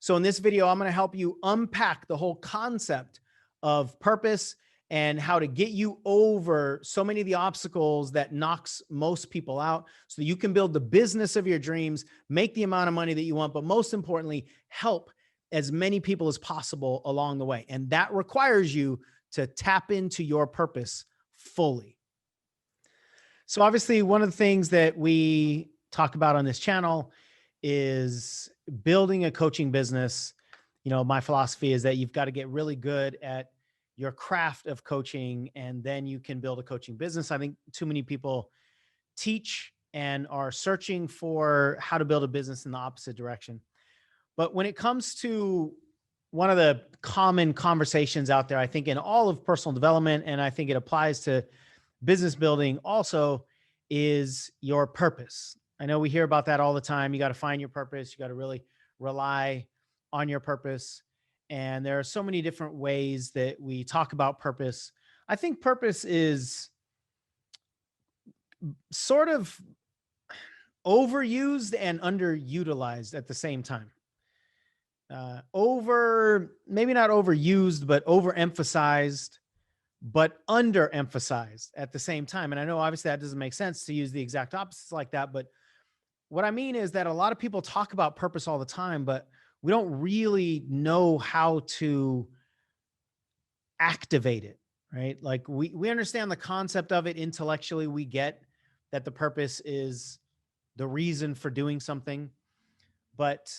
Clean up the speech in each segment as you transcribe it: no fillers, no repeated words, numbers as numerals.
So in this video, I'm going to help you unpack the whole concept of purpose and how to get you over so many of the obstacles that knocks most people out so that you can build the business of your dreams, make the amount of money that you want, but most importantly, help as many people as possible along the way. And that requires you to tap into your purpose fully. So obviously, one of the things that we talk about on this channel is building a coaching business. You know, my philosophy is that you've got to get really good at your craft of coaching, and then you can build a coaching business. I think too many people teach and are searching for how to build a business in the opposite direction. But when it comes to one of the common conversations out there, I think in all of personal development, and I think it applies to business building also, is your purpose. I know we hear about that all the time. You got to find your purpose. You got to really rely on your purpose. And there are so many different ways that we talk about purpose. I think purpose is sort of overused and underutilized at the same time. Maybe not overused, but overemphasized, but underemphasized at the same time. And I know obviously that doesn't make sense to use the exact opposites like that, but what I mean is that a lot of people talk about purpose all the time, but we don't really know how to activate it, right? Like we understand the concept of it intellectually. We get that the purpose is the reason for doing something, but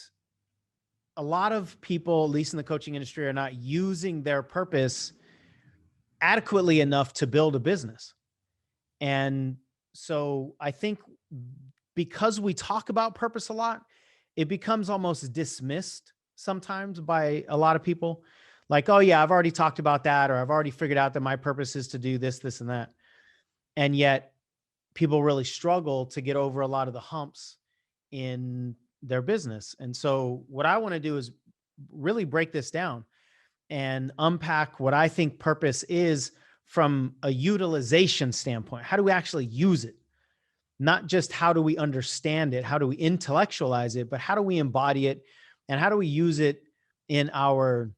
a lot of people, at least in the coaching industry, are not using their purpose adequately enough to build a business. And so I think because we talk about purpose a lot, it becomes almost dismissed sometimes by a lot of people. Like, oh yeah, I've already talked about that, or I've already figured out that my purpose is to do this, this, and that. And yet people really struggle to get over a lot of the humps in their business. And so what I want to do is really break this down and unpack what I think purpose is from a utilization standpoint. How do we actually use it? Not just how do we understand it, how do we intellectualize it, but how do we embody it, and how do we use it in our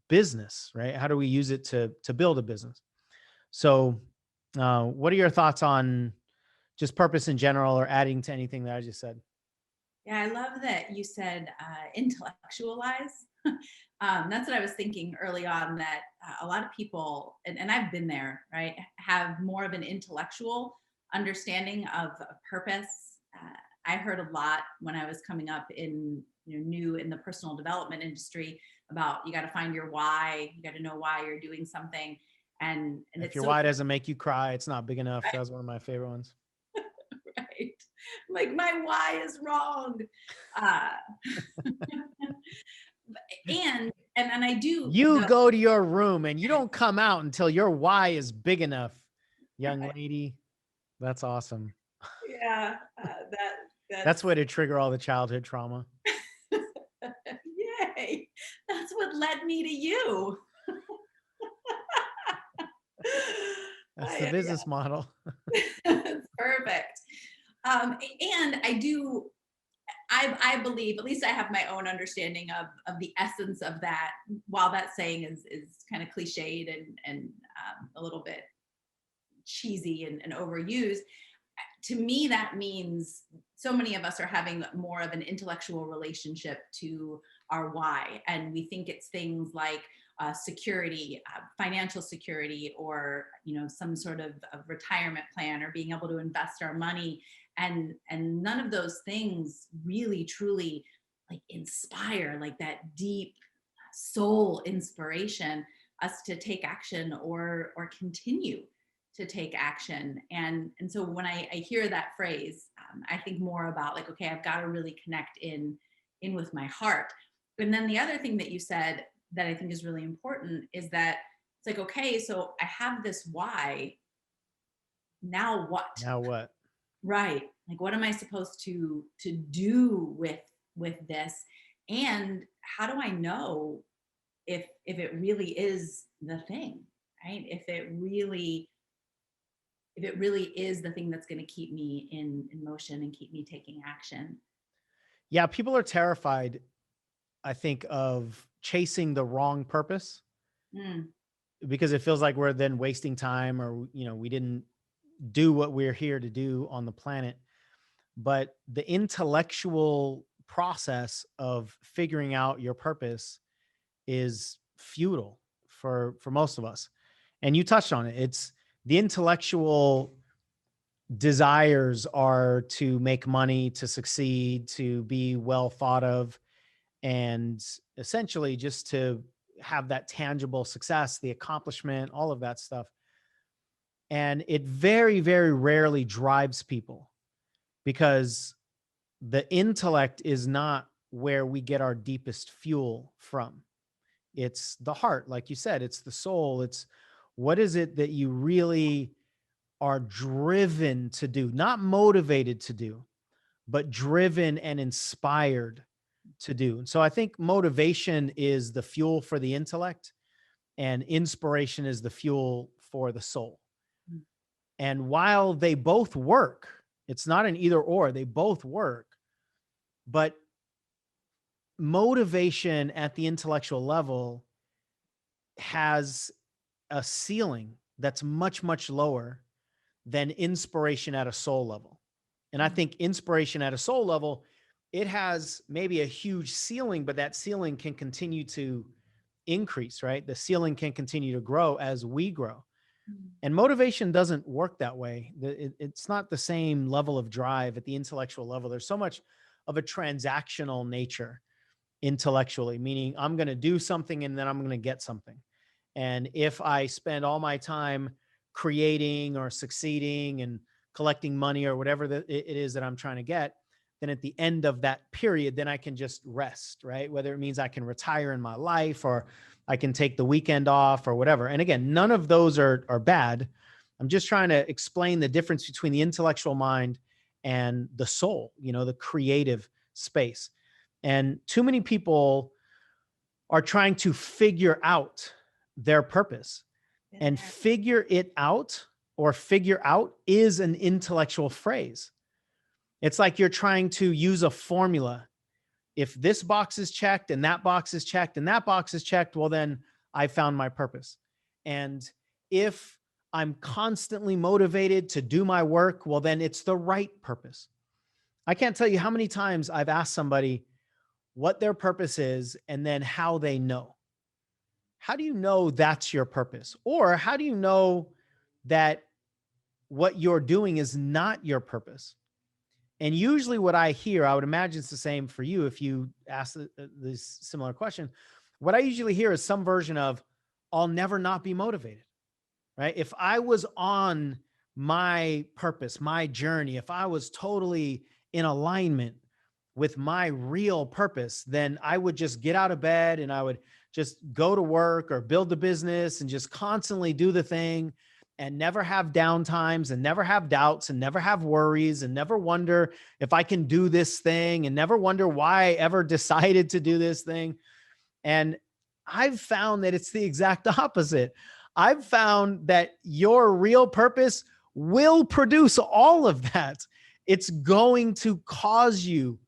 business, right? How do we use it to build a business? So what are your thoughts on just purpose in general, or adding to anything that I just said? Yeah, I love that you said intellectualize. That's what I was thinking early on, that a lot of people, and I've been there, right, have more of an intellectual understanding of purpose. I heard a lot when I was coming up in, new in the personal development industry, about you got to find your why, you got to know why you're doing something. And If it's your so why doesn't make you cry, it's not big enough. That was one of my favorite ones. right. Like, my why is wrong. Uh, and I do You know, go to your room and you don't come out until your why is big enough, young lady. That's awesome. yeah, That's that's way to trigger all the childhood trauma. yay. That's what led me to you. That's the business model. It's perfect. And I believe, at least I have my own understanding of the essence of that. While that saying is kind of cliched and a little bit cheesy and overused, to me that means so many of us are having more of an intellectual relationship to our why, and we think it's things like security, financial security, or some sort of retirement plan, or being able to invest our money, and none of those things really truly like inspire, like that deep soul inspiration, us to take action or continue to take action. And so when I hear that phrase, I think more about, like, okay, I've got to really connect in with my heart. And then the other thing that you said that I think is really important is that it's like, okay, so I have this why, now what? Now what? Right. Like, what am I supposed to do with this? And how do I know if it really is the thing, right? If it really is the thing that's going to keep me in motion and keep me taking action. Yeah, people are terrified I think, of chasing the wrong purpose, Mm, because it feels like we're then wasting time, or, we didn't do what we're here to do on the planet. But the intellectual process of figuring out your purpose is futile for most of us. And you touched on it. It's the intellectual desires are to make money, to succeed, to be well thought of, and essentially just to have that tangible success, the accomplishment, all of that stuff. And it very, very rarely drives people, because the intellect is not where we get our deepest fuel from. It's the heart, like you said, it's the soul. It's what is it that you really are driven to do, not motivated to do, but driven and inspired to do. And so I think motivation is the fuel for the intellect, and inspiration is the fuel for the soul. mm, And while they both work, it's not an either or, they both work, but motivation at the intellectual level has a ceiling that's much, much lower than inspiration at a soul level. And I mm. think inspiration at a soul level, it has maybe a huge ceiling, but that ceiling can continue to increase, right? The ceiling can continue to grow as we grow. Mm. And motivation doesn't work that way. It's not the same level of drive at the intellectual level. There's so much of a transactional nature intellectually, meaning I'm going to do something and then I'm going to get something. And if I spend all my time creating or succeeding and collecting money or whatever it is that I'm trying to get, then at the end of that period, then I can just rest, right? Whether it means I can retire in my life, or I can take the weekend off, or whatever. And again, none of those are bad. I'm just trying to explain the difference between the intellectual mind and the soul, the creative space. And too many people are trying to figure out their purpose, and Yeah. figure it out, or figure out, is an intellectual phrase. It's like you're trying to use a formula. If this box is checked and that box is checked and that box is checked, well, then I found my purpose. And if I'm constantly motivated to do my work, well, then it's the right purpose. I can't tell you how many times I've asked somebody what their purpose is and then how they know. How do you know that's your purpose? Or how do you know that what you're doing is not your purpose? And usually what I hear, I would imagine it's the same for you if you ask this similar question. What I usually hear is some version of, I'll never not be motivated, right? If I was on my purpose, my journey, if I was totally in alignment with my real purpose, then I would just get out of bed and I would just go to work or build the business and just constantly do the thing, and never have downtimes, and never have doubts, and never have worries, and never wonder if I can do this thing, and never wonder why I ever decided to do this thing. And I've found that it's the exact opposite. I've found that your real purpose will produce all of that. It's going to cause you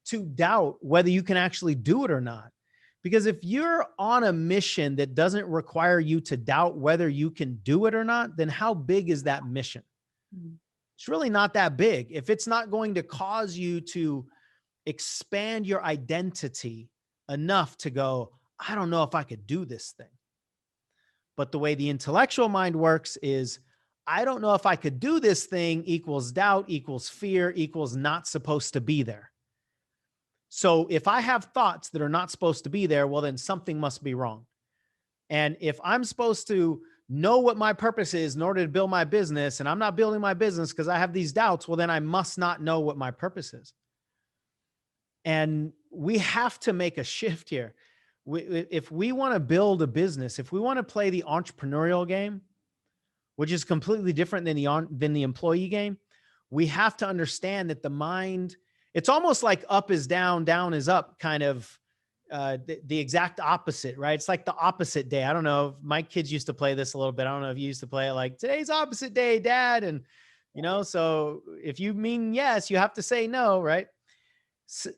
to doubt whether you can actually do it or not. Because if you're on a mission that doesn't require you to doubt whether you can do it or not, then how big is that mission? Mm. It's really not that big. If it's not going to cause you to expand your identity enough to go, I don't know if I could do this thing. But the way the intellectual mind works is, I don't know if I could do this thing equals doubt, equals fear, equals not supposed to be there. So if I have thoughts that are not supposed to be there, well, then something must be wrong. And if I'm supposed to know what my purpose is in order to build my business, and I'm not building my business because I have these doubts, well, then I must not know what my purpose is. And we have to make a shift here. If we want to build a business, if we want to play the entrepreneurial game, which is completely different than the employee game, we have to understand that the mind, it's almost like up is down, down is up, kind of the exact opposite, right? It's like the opposite day. I don't know. My kids used to play this a little bit. I don't know if you used to play it, like, today's opposite day, Dad. And, so if you mean yes, you have to say no, right? So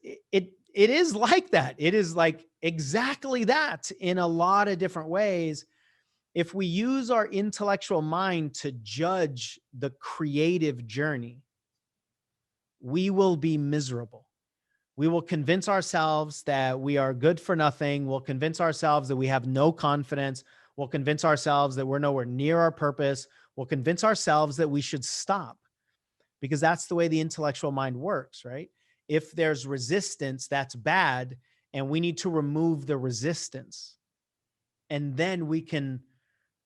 it is like that. It is like exactly that in a lot of different ways. If we use our intellectual mind to judge the creative journey, we will be miserable. We will convince ourselves that we are good for nothing. We'll convince ourselves that we have no confidence. We'll convince ourselves that we're nowhere near our purpose. We'll convince ourselves that we should stop, because that's the way the intellectual mind works, right? If there's resistance, that's bad, and we need to remove the resistance. And then we can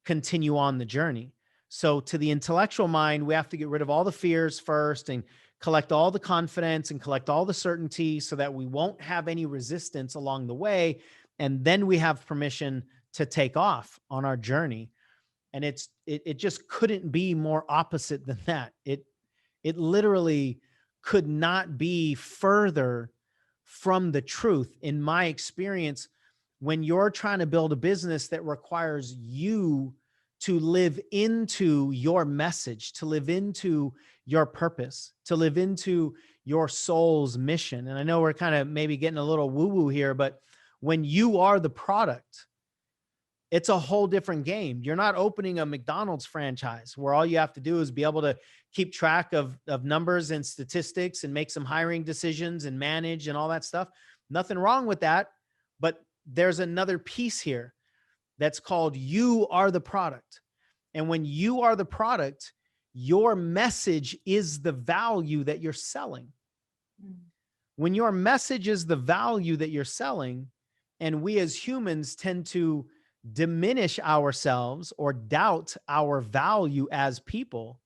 continue on the journey. So to the intellectual mind, we have to get rid of all the fears first and collect all the confidence and collect all the certainty so that we won't have any resistance along the way. And then we have permission to take off on our journey. And it just couldn't be more opposite than that. It literally could not be further from the truth. In my experience, when you're trying to build a business that requires you to live into your message, to live into your purpose, to live into your soul's mission. And I know we're kind of maybe getting a little woo-woo here, but when you are the product, it's a whole different game. You're not opening a McDonald's franchise where all you have to do is be able to keep track of numbers and statistics and make some hiring decisions and manage and all that stuff. Nothing wrong with that. But there's another piece here that's called you are the product. And when you are the product, your message is the value that you're selling. When your message is the value that you're selling, and we as humans tend to diminish ourselves or doubt our value as people,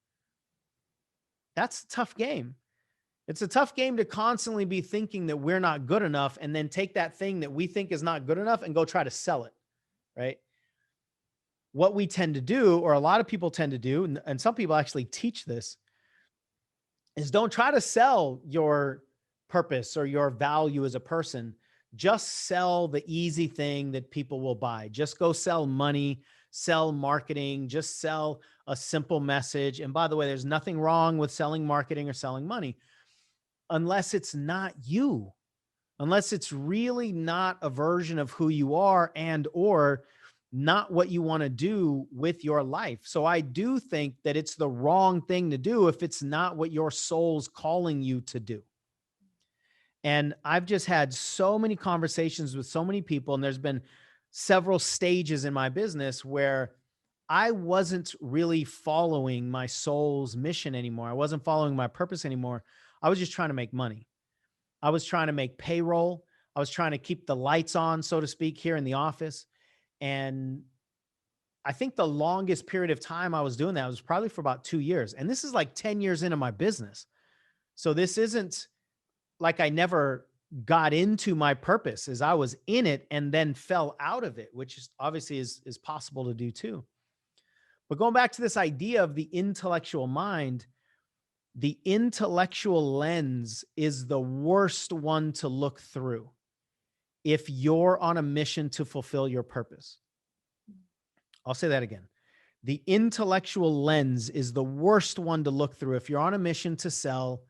that's a tough game. It's a tough game to constantly be thinking that we're not good enough and then take that thing that we think is not good enough and go try to sell it, right? What we tend to do, or a lot of people tend to do, and some people actually teach this, is don't try to sell your purpose or your value as a person. Just sell the easy thing that people will buy. Just go sell money, sell marketing, just sell a simple message. And by the way, there's nothing wrong with selling marketing or selling money, unless it's not you, unless it's really not a version of who you are and or not what you want to do with your life. So I do think that it's the wrong thing to do if it's not what your soul's calling you to do. And I've just had so many conversations with so many people, and there's been several stages in my business where I wasn't really following my soul's mission anymore. I wasn't following my purpose anymore. I was just trying to make money. I was trying to make payroll. I was trying to keep the lights on, so to speak, here in the office. And I think the longest period of time I was doing that was probably for about 2 years. And this is like 10 years into my business. So this isn't like I never got into my purpose, as I was in it and then fell out of it, which is obviously is possible to do too. But going back to this idea of the intellectual mind, the intellectual lens is the worst one to look through if you're on a mission to fulfill your purpose. I'll say that again. The intellectual lens is the worst one to look through if you're on a mission to sell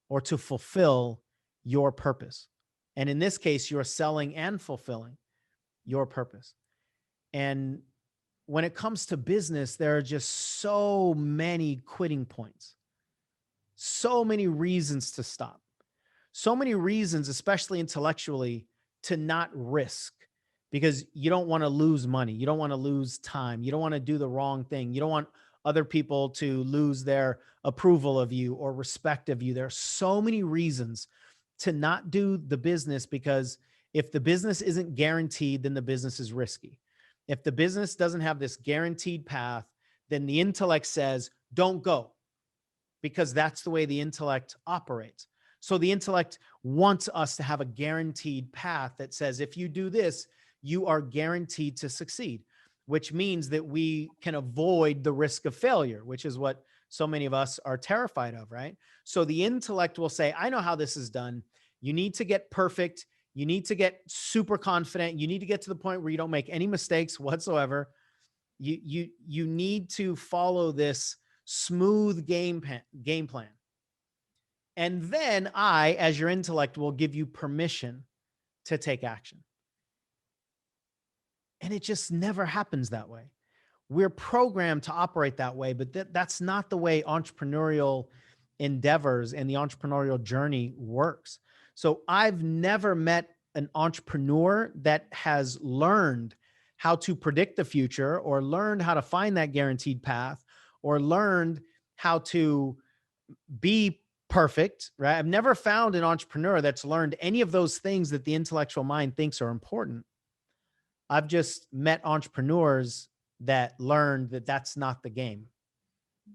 or to fulfill your purpose. And in this case, you're selling and fulfilling your purpose. And when it comes to business, there are just so many quitting points, so many reasons to stop, so many reasons, especially intellectually, to not risk, because you don't want to lose money. You don't want to lose time. You don't want to do the wrong thing. You don't want other people to lose their approval of you or respect of you. There are so many reasons to not do the business, because if the business isn't guaranteed, then the business is risky. If the business doesn't have this guaranteed path, then the intellect says, don't go, because that's the way the intellect operates. So the intellect wants us to have a guaranteed path that says, if you do this, you are guaranteed to succeed, which means that we can avoid the risk of failure, which is what so many of us are terrified of, right? So the intellect will say, I know how this is done. You need to get perfect. You need to get super confident. You need to get to the point where you don't make any mistakes whatsoever. You need to follow this smooth game plan. And then I, as your intellect, will give you permission to take action. And it just never happens that way. We're programmed to operate that way, but that's not the way entrepreneurial endeavors and the entrepreneurial journey works. So I've never met an entrepreneur that has learned how to predict the future, or learned how to find that guaranteed path, or learned how to be perfect, right? I've never found an entrepreneur that's learned any of those things that the intellectual mind thinks are important. I've just met entrepreneurs that learned that that's not the game,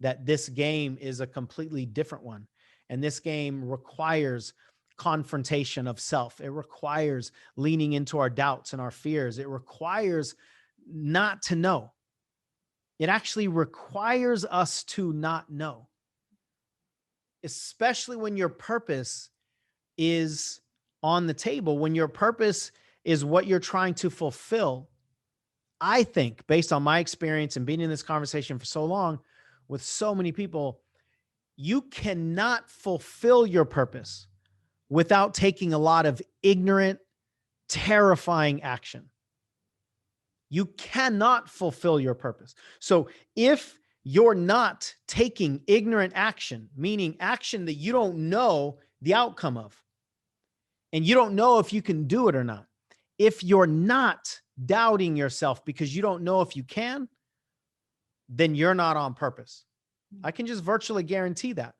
that this game is a completely different one. And this game requires confrontation of self. It requires leaning into our doubts and our fears. It requires not to know. It actually requires us to not know, especially when your purpose is on the table, when your purpose is what you're trying to fulfill. I think, based on my experience and being in this conversation for so long with so many people, you cannot fulfill your purpose without taking a lot of ignorant, terrifying action. You cannot fulfill your purpose. So if you're not taking ignorant action, meaning action that you don't know the outcome of, and you don't know if you can do it or not, if you're not doubting yourself because you don't know if you can, then you're not on purpose. I can just virtually guarantee that,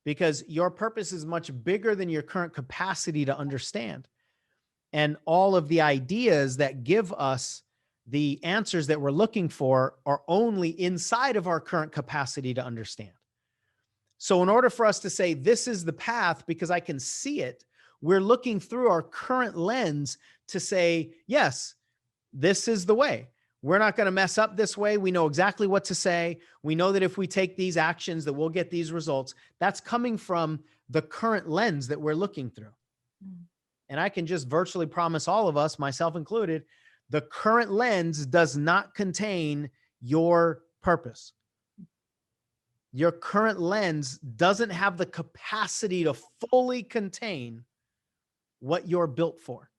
because your purpose is much bigger than your current capacity to understand. And all of the ideas that give us the answers that we're looking for are only inside of our current capacity to understand. So in order for us to say, this is the path because I can see it, we're looking through our current lens to say, yes, this is the way. We're not going to mess up this way. We know exactly what to say. We know that if we take these actions, that we'll get these results. That's coming from the current lens that we're looking through. And I can just virtually promise all of us, myself included, the current lens does not contain your purpose. Your current lens doesn't have the capacity to fully contain what you're built for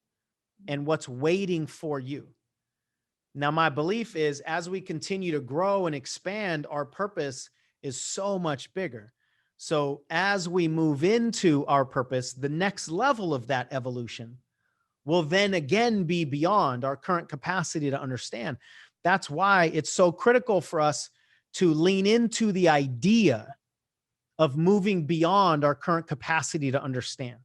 and what's waiting for you. Now, my belief is as we continue to grow and expand, our purpose is so much bigger. So as we move into our purpose, the next level of that evolution will then again be beyond our current capacity to understand. That's why it's so critical for us to lean into the idea of moving beyond our current capacity to understand.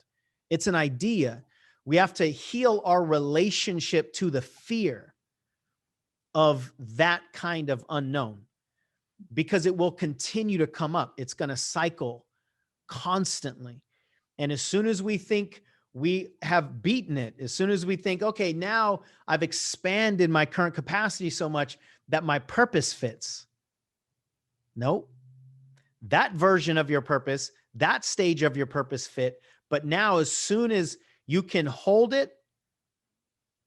It's an idea. We have to heal our relationship to the fear of that kind of unknown, because it will continue to come up. It's going to cycle constantly. And as soon as we think we have beaten it, as soon as we think, okay, now I've expanded my current capacity so much that my purpose fits. Nope. That version of your purpose, that stage of your purpose fit. But now, as soon as you can hold it,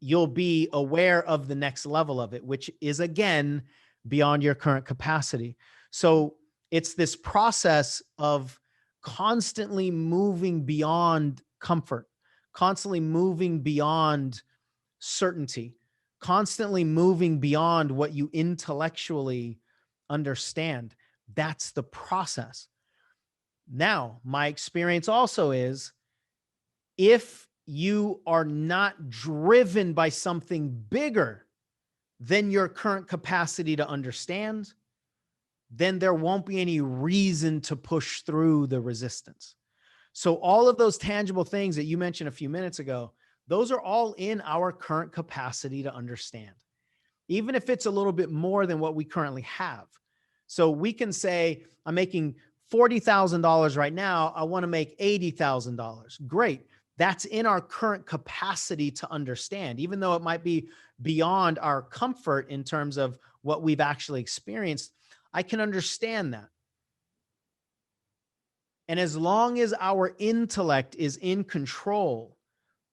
you'll be aware of the next level of it, which is again beyond your current capacity. So it's this process of constantly moving beyond comfort, constantly moving beyond certainty, constantly moving beyond what you intellectually understand. That's the process. Now, my experience also is, if you are not driven by something bigger than your current capacity to understand, then there won't be any reason to push through the resistance. So all of those tangible things that you mentioned a few minutes ago, those are all in our current capacity to understand, even if it's a little bit more than what we currently have. So we can say, I'm making $40,000 right now. I want to make $80,000. Great. That's in our current capacity to understand, even though it might be beyond our comfort in terms of what we've actually experienced. I can understand that. And as long as our intellect is in control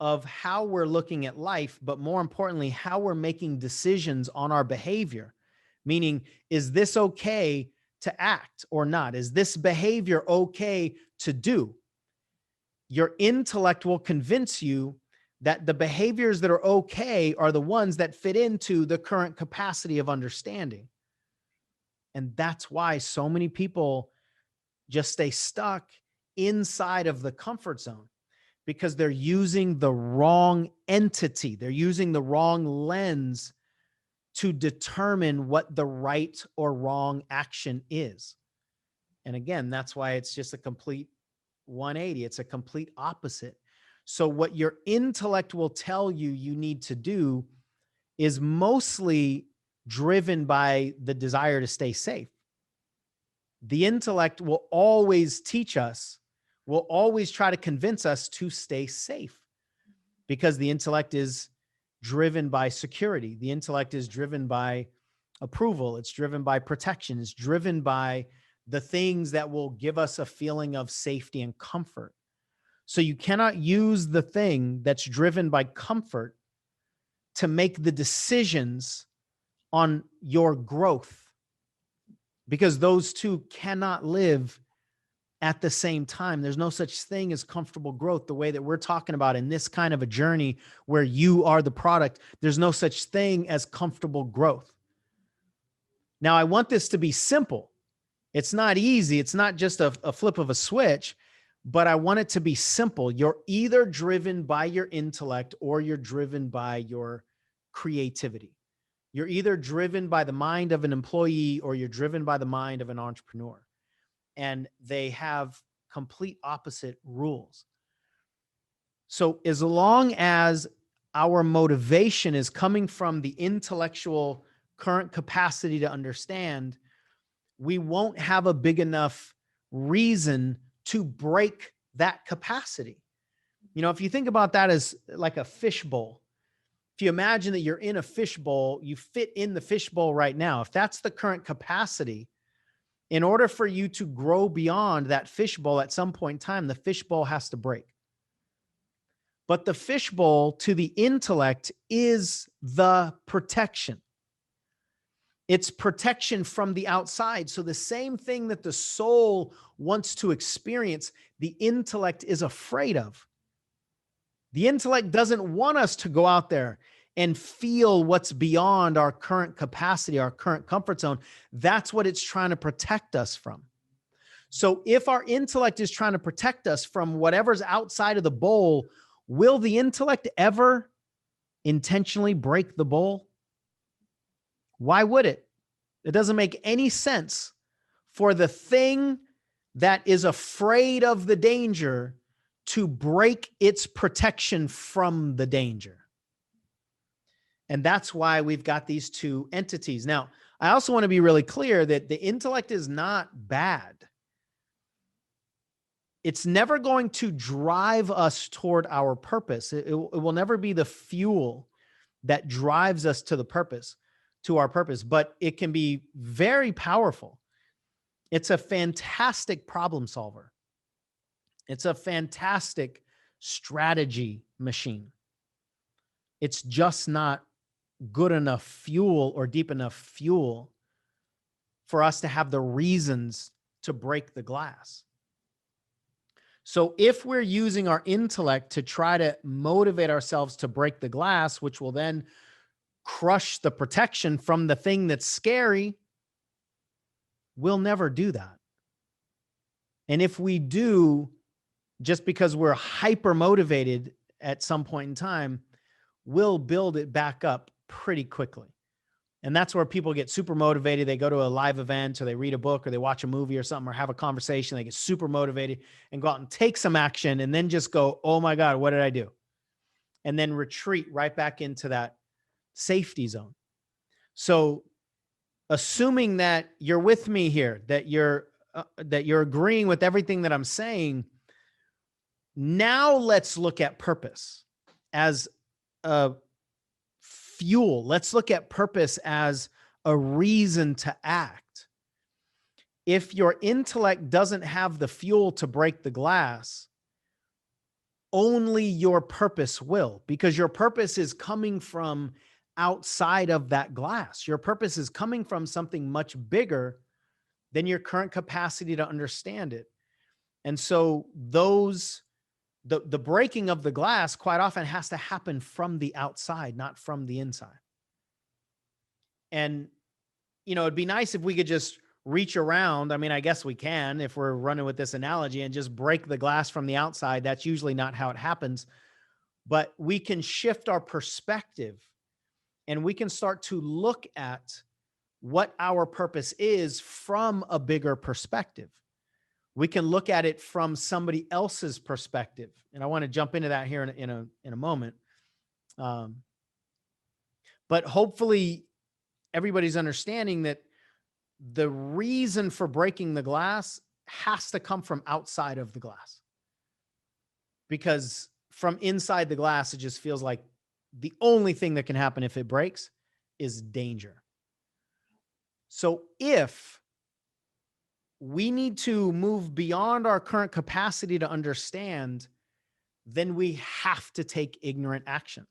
of how we're looking at life, but more importantly, how we're making decisions on our behavior, meaning, is this okay to act or not? Is this behavior okay to do? Your intellect will convince you that the behaviors that are okay are the ones that fit into the current capacity of understanding. And that's why so many people just stay stuck inside of the comfort zone, because they're using the wrong entity. They're using the wrong lens to determine what the right or wrong action is. And again, that's why it's just a complete 180. It's a complete opposite. So what your intellect will tell you you need to do is mostly driven by the desire to stay safe. The intellect will always teach us, will always try to convince us to stay safe, because the intellect is driven by security. The intellect is driven by approval. It's driven by protection. It's driven by the things that will give us a feeling of safety and comfort. So you cannot use the thing that's driven by comfort to make the decisions on your growth, because those two cannot live at the same time. There's no such thing as comfortable growth the way that we're talking about in this kind of a journey where you are the product. There's no such thing as comfortable growth. Now, I want this to be simple. It's not easy. It's not just a flip of a switch, but I want it to be simple. You're either driven by your intellect or you're driven by your creativity. You're either driven by the mind of an employee or you're driven by the mind of an entrepreneur. And they have complete opposite rules. So as long as our motivation is coming from the intellectual current capacity to understand, we won't have a big enough reason to break that capacity. You know, if you think about that as like a fishbowl, if you imagine that you're in a fishbowl, you fit in the fishbowl right now. If that's the current capacity, in order for you to grow beyond that fishbowl at some point in time, the fishbowl has to break. But the fishbowl to the intellect is the protection. It's protection from the outside. So the same thing that the soul wants to experience, the intellect is afraid of. The intellect doesn't want us to go out there and feel what's beyond our current capacity, our current comfort zone. That's what it's trying to protect us from. So if our intellect is trying to protect us from whatever's outside of the bowl, will the intellect ever intentionally break the bowl? Why would it? It doesn't make any sense for the thing that is afraid of the danger to break its protection from the danger. And that's why we've got these two entities. Now, I also want to be really clear that the intellect is not bad. It's never going to drive us toward our purpose. It will never be the fuel that drives us to the purpose, to our purpose, but it can be very powerful. It's a fantastic problem solver. It's a fantastic strategy machine. It's just not good enough fuel or deep enough fuel for us to have the reasons to break the glass. So if we're using our intellect to try to motivate ourselves to break the glass, which will then crush the protection from the thing that's scary, we'll never do that. And if we do, just because we're hyper motivated at some point in time, we'll build it back up pretty quickly. And that's where people get super motivated. They go to a live event or they read a book or they watch a movie or something or have a conversation. They get super motivated and go out and take some action and then just go, oh my God, what did I do? And then retreat right back into that safety zone. So assuming that you're with me here, that you're agreeing with everything that I'm saying, now let's look at purpose as a fuel. Let's look at purpose as a reason to act. If your intellect doesn't have the fuel to break the glass, only your purpose will, because your purpose is coming from outside of that glass. Your purpose is coming from something much bigger than your current capacity to understand it. And so those the breaking of the glass quite often has to happen from the outside, not from the inside. And, it'd be nice if we could just reach around. I mean, I guess we can if we're running with this analogy and just break the glass from the outside. That's usually not how it happens, but we can shift our perspective and we can start to look at what our purpose is from a bigger perspective. We can look at it from somebody else's perspective. And I want to jump into that here in a moment. But hopefully everybody's understanding that the reason for breaking the glass has to come from outside of the glass, because from inside the glass, it just feels like the only thing that can happen if it breaks is danger. So if we need to move beyond our current capacity to understand, then we have to take ignorant action.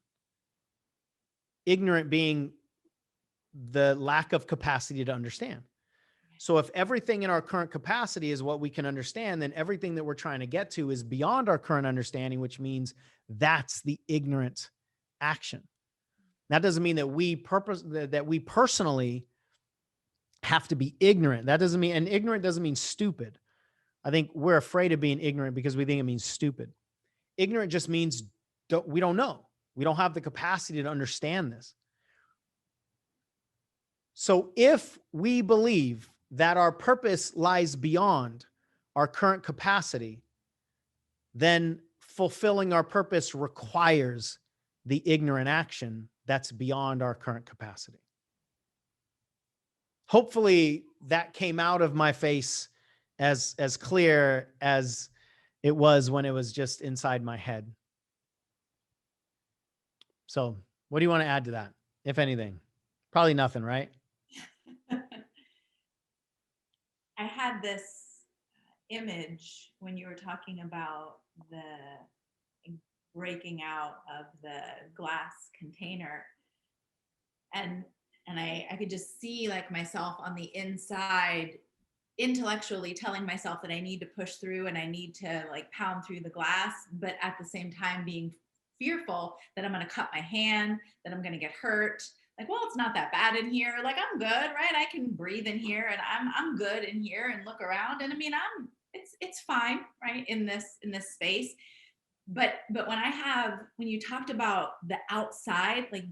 Ignorant being the lack of capacity to understand. So if everything in our current capacity is what we can understand, then everything that we're trying to get to is beyond our current understanding, which means that's the ignorant action. That doesn't mean that we personally have to be ignorant. That doesn't mean, and ignorant doesn't mean stupid. I think we're afraid of being ignorant because we think it means stupid. Ignorant just means we don't know. We don't have the capacity to understand this. So if we believe that our purpose lies beyond our current capacity, then fulfilling our purpose requires the ignorant action that's beyond our current capacity. Hopefully that came out of my face as clear as it was when it was just inside my head. So what do you want to add to that, if anything? Probably nothing, right? I had this image when you were talking about the breaking out of the glass container, and I could just see like myself on the inside intellectually telling myself that I need to push through and I need to like pound through the glass, but at the same time being fearful that I'm going to cut my hand, that I'm going to get hurt. Like, well, it's not that bad in here. Like, I'm good, right? I can breathe in here and I'm good in here and look around. And I mean, it's fine, right? In this space. But when you talked about the outside, like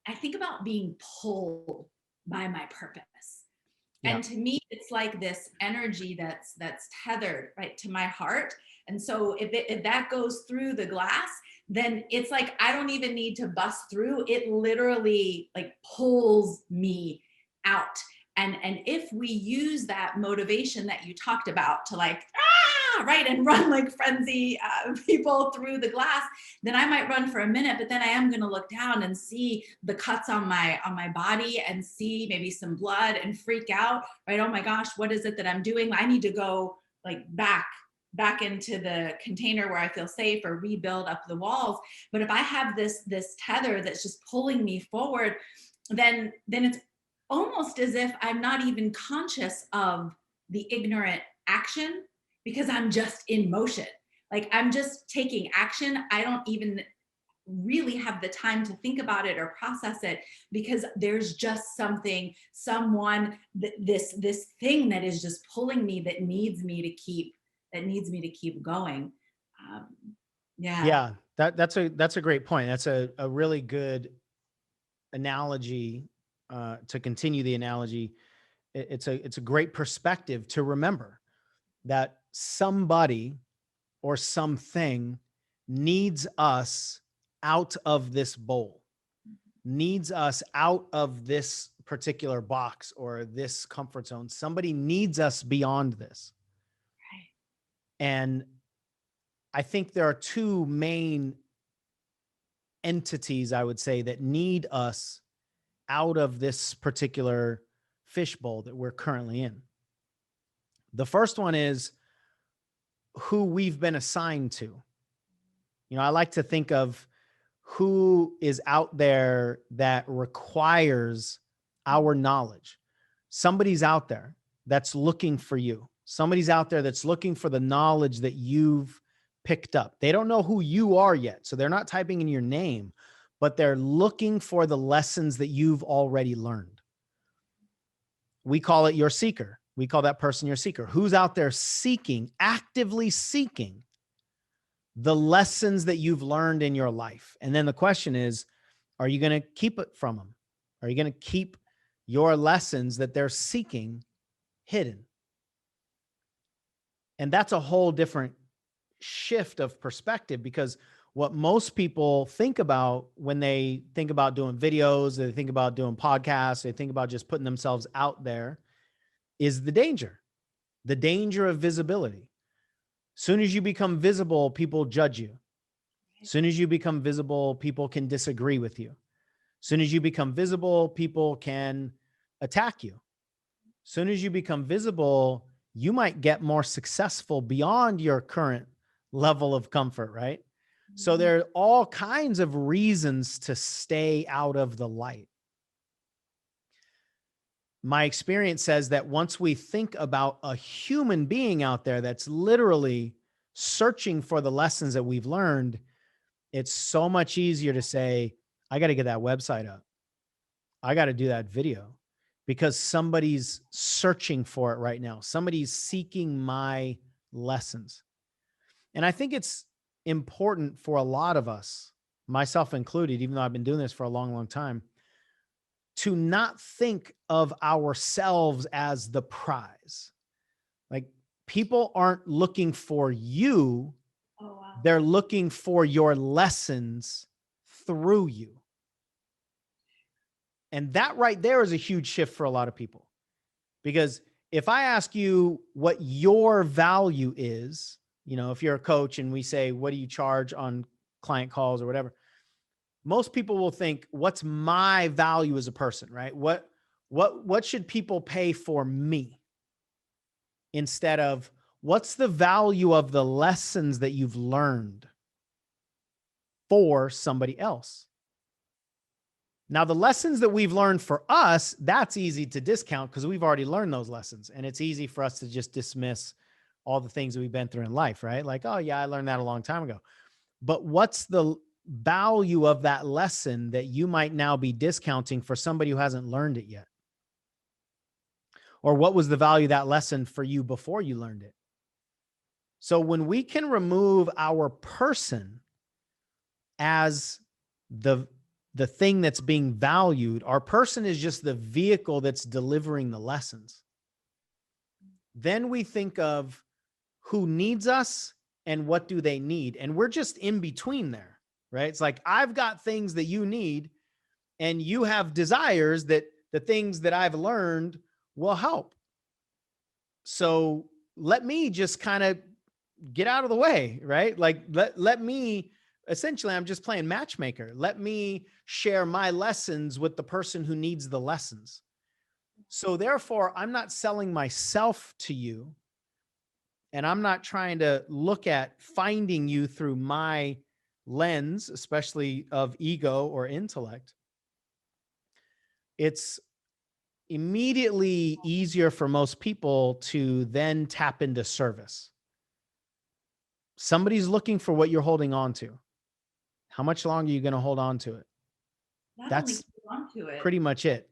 I think about being pulled by my purpose. Yeah. And to me, it's like this energy that's tethered right to my heart. And so if that goes through the glass, then it's like I don't even need to bust through. It literally like pulls me out. And if we use that motivation that you talked about to like right and run like frenzy people through the glass, then I might run for a minute, but then I am going to look down and see the cuts on my body and see maybe some blood and freak out, right? Oh my gosh, what is it that I'm doing? I need to go like back into the container where I feel safe or rebuild up the walls. But if I have this tether that's just pulling me forward, then it's almost as if I'm not even conscious of the ignorant action because I'm just in motion. Like I'm just taking action. I don't even really have the time to think about it or process it because there's just someone, this thing that is just pulling me that needs me to keep going. Yeah, that's a great point. That's a really good analogy to continue the analogy. It's a great perspective to remember that somebody or something needs us out of this bowl, needs us out of this particular box or this comfort zone. Somebody needs us beyond this. Right. And I think there are two main entities, I would say, that need us out of this particular fishbowl that we're currently in. The first one is who we've been assigned to. I like to think of who is out there that requires our knowledge. Somebody's out there that's looking for you. Somebody's out there that's looking for the knowledge that you've picked up. They don't know who you are yet. So they're not typing in your name, but they're looking for the lessons that you've already learned. We call it your seeker. We call that person your seeker. Who's out there seeking, actively seeking the lessons that you've learned in your life? And then the question is, are you going to keep it from them? Are you going to keep your lessons that they're seeking hidden? And that's a whole different shift of perspective, because what most people think about when they think about doing videos, they think about doing podcasts, they think about just putting themselves out there, is the danger of visibility. Soon as you become visible, people judge you. Soon as you become visible, people can disagree with you. Soon as you become visible, people can attack you. Soon as you become visible, you might get more successful beyond your current level of comfort, right? So there are all kinds of reasons to stay out of the light. My experience says that once we think about a human being out there that's literally searching for the lessons that we've learned, it's so much easier to say, I got to get that website up. I got to do that video, because somebody's searching for it right now. Somebody's seeking my lessons. And I think it's important for a lot of us, myself included, even though I've been doing this for a long, long time, to not think of ourselves as the prize. Like, people aren't looking for you. Oh, wow. They're looking for your lessons through you. And that right there is a huge shift for a lot of people. Because if I ask you what your value is, you know, if you're a coach and we say, what do you charge on client calls or whatever? Most people will think, what's my value as a person, right? What should people pay for me? Instead of, what's the value of the lessons that you've learned for somebody else? Now, the lessons that we've learned for us, that's easy to discount because we've already learned those lessons. And it's easy for us to just dismiss all the things that we've been through in life, right? Like, oh yeah, I learned that a long time ago. But what's the value of that lesson that you might now be discounting for somebody who hasn't learned it yet? Or what was the value of that lesson for you before you learned it? So when we can remove our person as the thing that's being valued, our person is just the vehicle that's delivering the lessons. Then we think of who needs us and what do they need. And we're just in between there, right? It's like, I've got things that you need and you have desires that the things that I've learned will help. So let me just kind of get out of the way, right? Like, let me, essentially, I'm just playing matchmaker. Let me share my lessons with the person who needs the lessons. So therefore, I'm not selling myself to you, and I'm not trying to look at finding you through my lens, especially of ego or intellect. It's immediately easier for most people to then tap into service. Somebody's looking for what you're holding on to. How much longer are you going to hold on to it? That's pretty much it.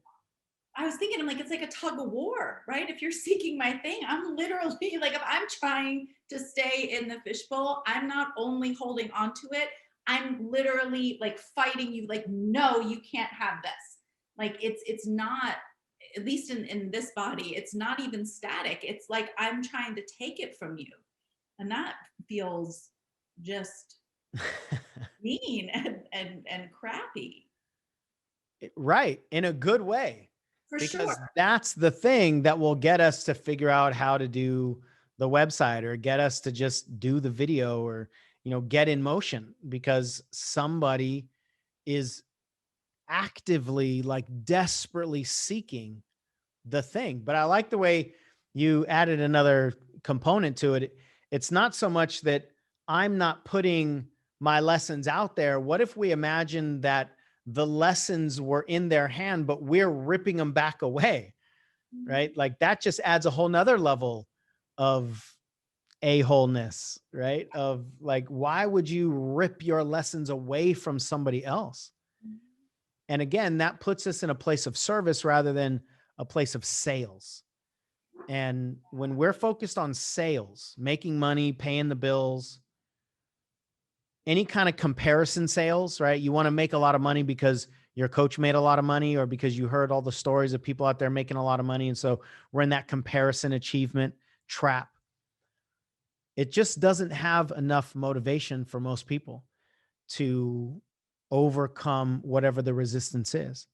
I was thinking, I'm like, it's like a tug of war, right? If you're seeking my thing, I'm literally like, if I'm trying to stay in the fishbowl, I'm not only holding on to it, I'm literally like fighting you, like, no, you can't have this. Like, it's not, at least in this body, it's not even static. It's like, I'm trying to take it from you. And that feels just mean and crappy. Right. In a good way. For because sure. That's the thing that will get us to figure out how to do the website, or get us to just do the video, or, you know, get in motion, because somebody is actively, like, desperately seeking the thing. But I like the way you added another component to it. It's not so much that I'm not putting my lessons out there. What if we imagine that the lessons were in their hand, but we're ripping them back away, right? Like, that just adds a whole nother level of a-holeness, right? Of like, why would you rip your lessons away from somebody else? And again, that puts us in a place of service rather than a place of sales. And when we're focused on sales, making money, paying the bills, any kind of comparison sales, right? You want to make a lot of money because your coach made a lot of money or because you heard all the stories of people out there making a lot of money. And so we're in that comparison achievement trap. It just doesn't have enough motivation for most people to overcome whatever the resistance is.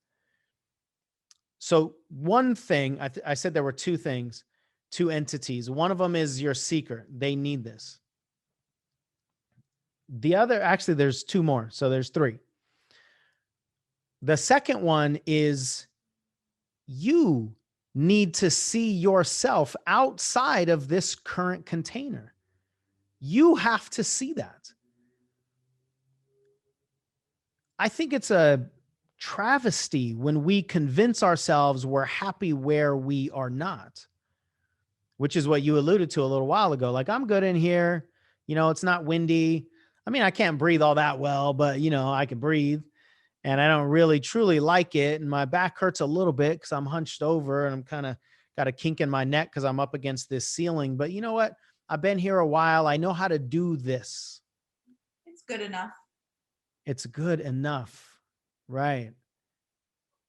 So one thing, I said there were two things, two entities. One of them is your seeker. They need this. The other, actually, there's two more. So there's three. The second one is you need to see yourself outside of this current container. You have to see that. I think it's a travesty when we convince ourselves we're happy where we are not, which is what you alluded to a little while ago. Like, I'm good in here. It's not windy. I mean, I can't breathe all that well, but I can breathe, and I don't really truly like it. And my back hurts a little bit because I'm hunched over and I'm kind of got a kink in my neck because I'm up against this ceiling. But you know what? I've been here a while. I know how to do this. It's good enough. It's good enough. Right.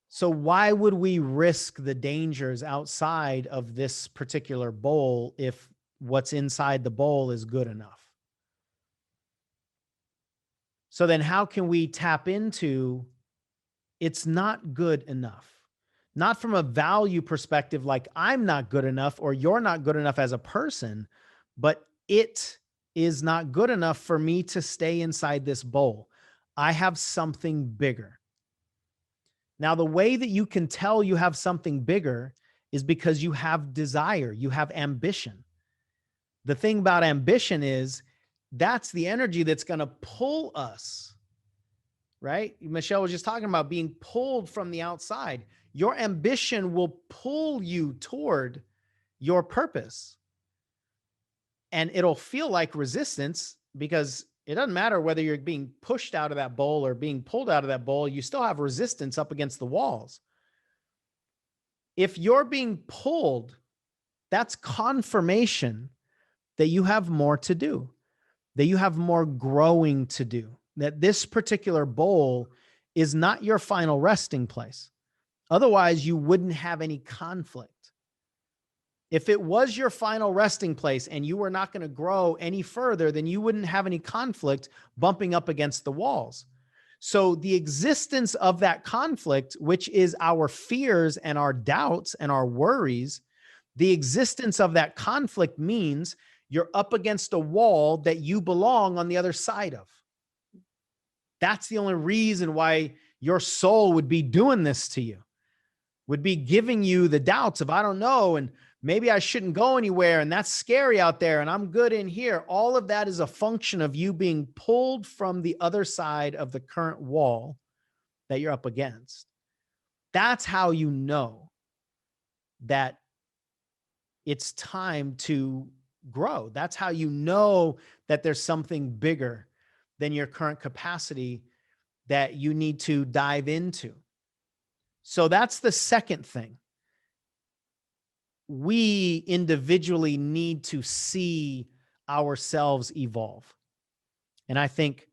So why would we risk the dangers outside of this particular bowl if what's inside the bowl is good enough? So then how can we tap into it's not good enough? Not from a value perspective, like I'm not good enough or you're not good enough as a person, but it is not good enough for me to stay inside this bowl. I have something bigger. Now, the way that you can tell you have something bigger is because you have desire, you have ambition. The thing about ambition is that's the energy that's going to pull us, right? Michelle was just talking about being pulled from the outside. Your ambition will pull you toward your purpose. And it'll feel like resistance because it doesn't matter whether you're being pushed out of that bowl or being pulled out of that bowl, you still have resistance up against the walls. If you're being pulled, that's confirmation that you have more to do, that you have more growing to do, that this particular bowl is not your final resting place. Otherwise, you wouldn't have any conflict. If it was your final resting place and you were not going to grow any further, then you wouldn't have any conflict bumping up against the walls. So the existence of that conflict, which is our fears and our doubts and our worries, the existence of that conflict means you're up against a wall that you belong on the other side of. That's the only reason why your soul would be doing this to you, would be giving you the doubts of, I don't know, and maybe I shouldn't go anywhere, and that's scary out there, and I'm good in here. All of that is a function of you being pulled from the other side of the current wall that you're up against. That's how you know that it's time to grow. That's how you know that there's something bigger than your current capacity that you need to dive into. So that's the second thing. We individually need to see ourselves evolve. And I think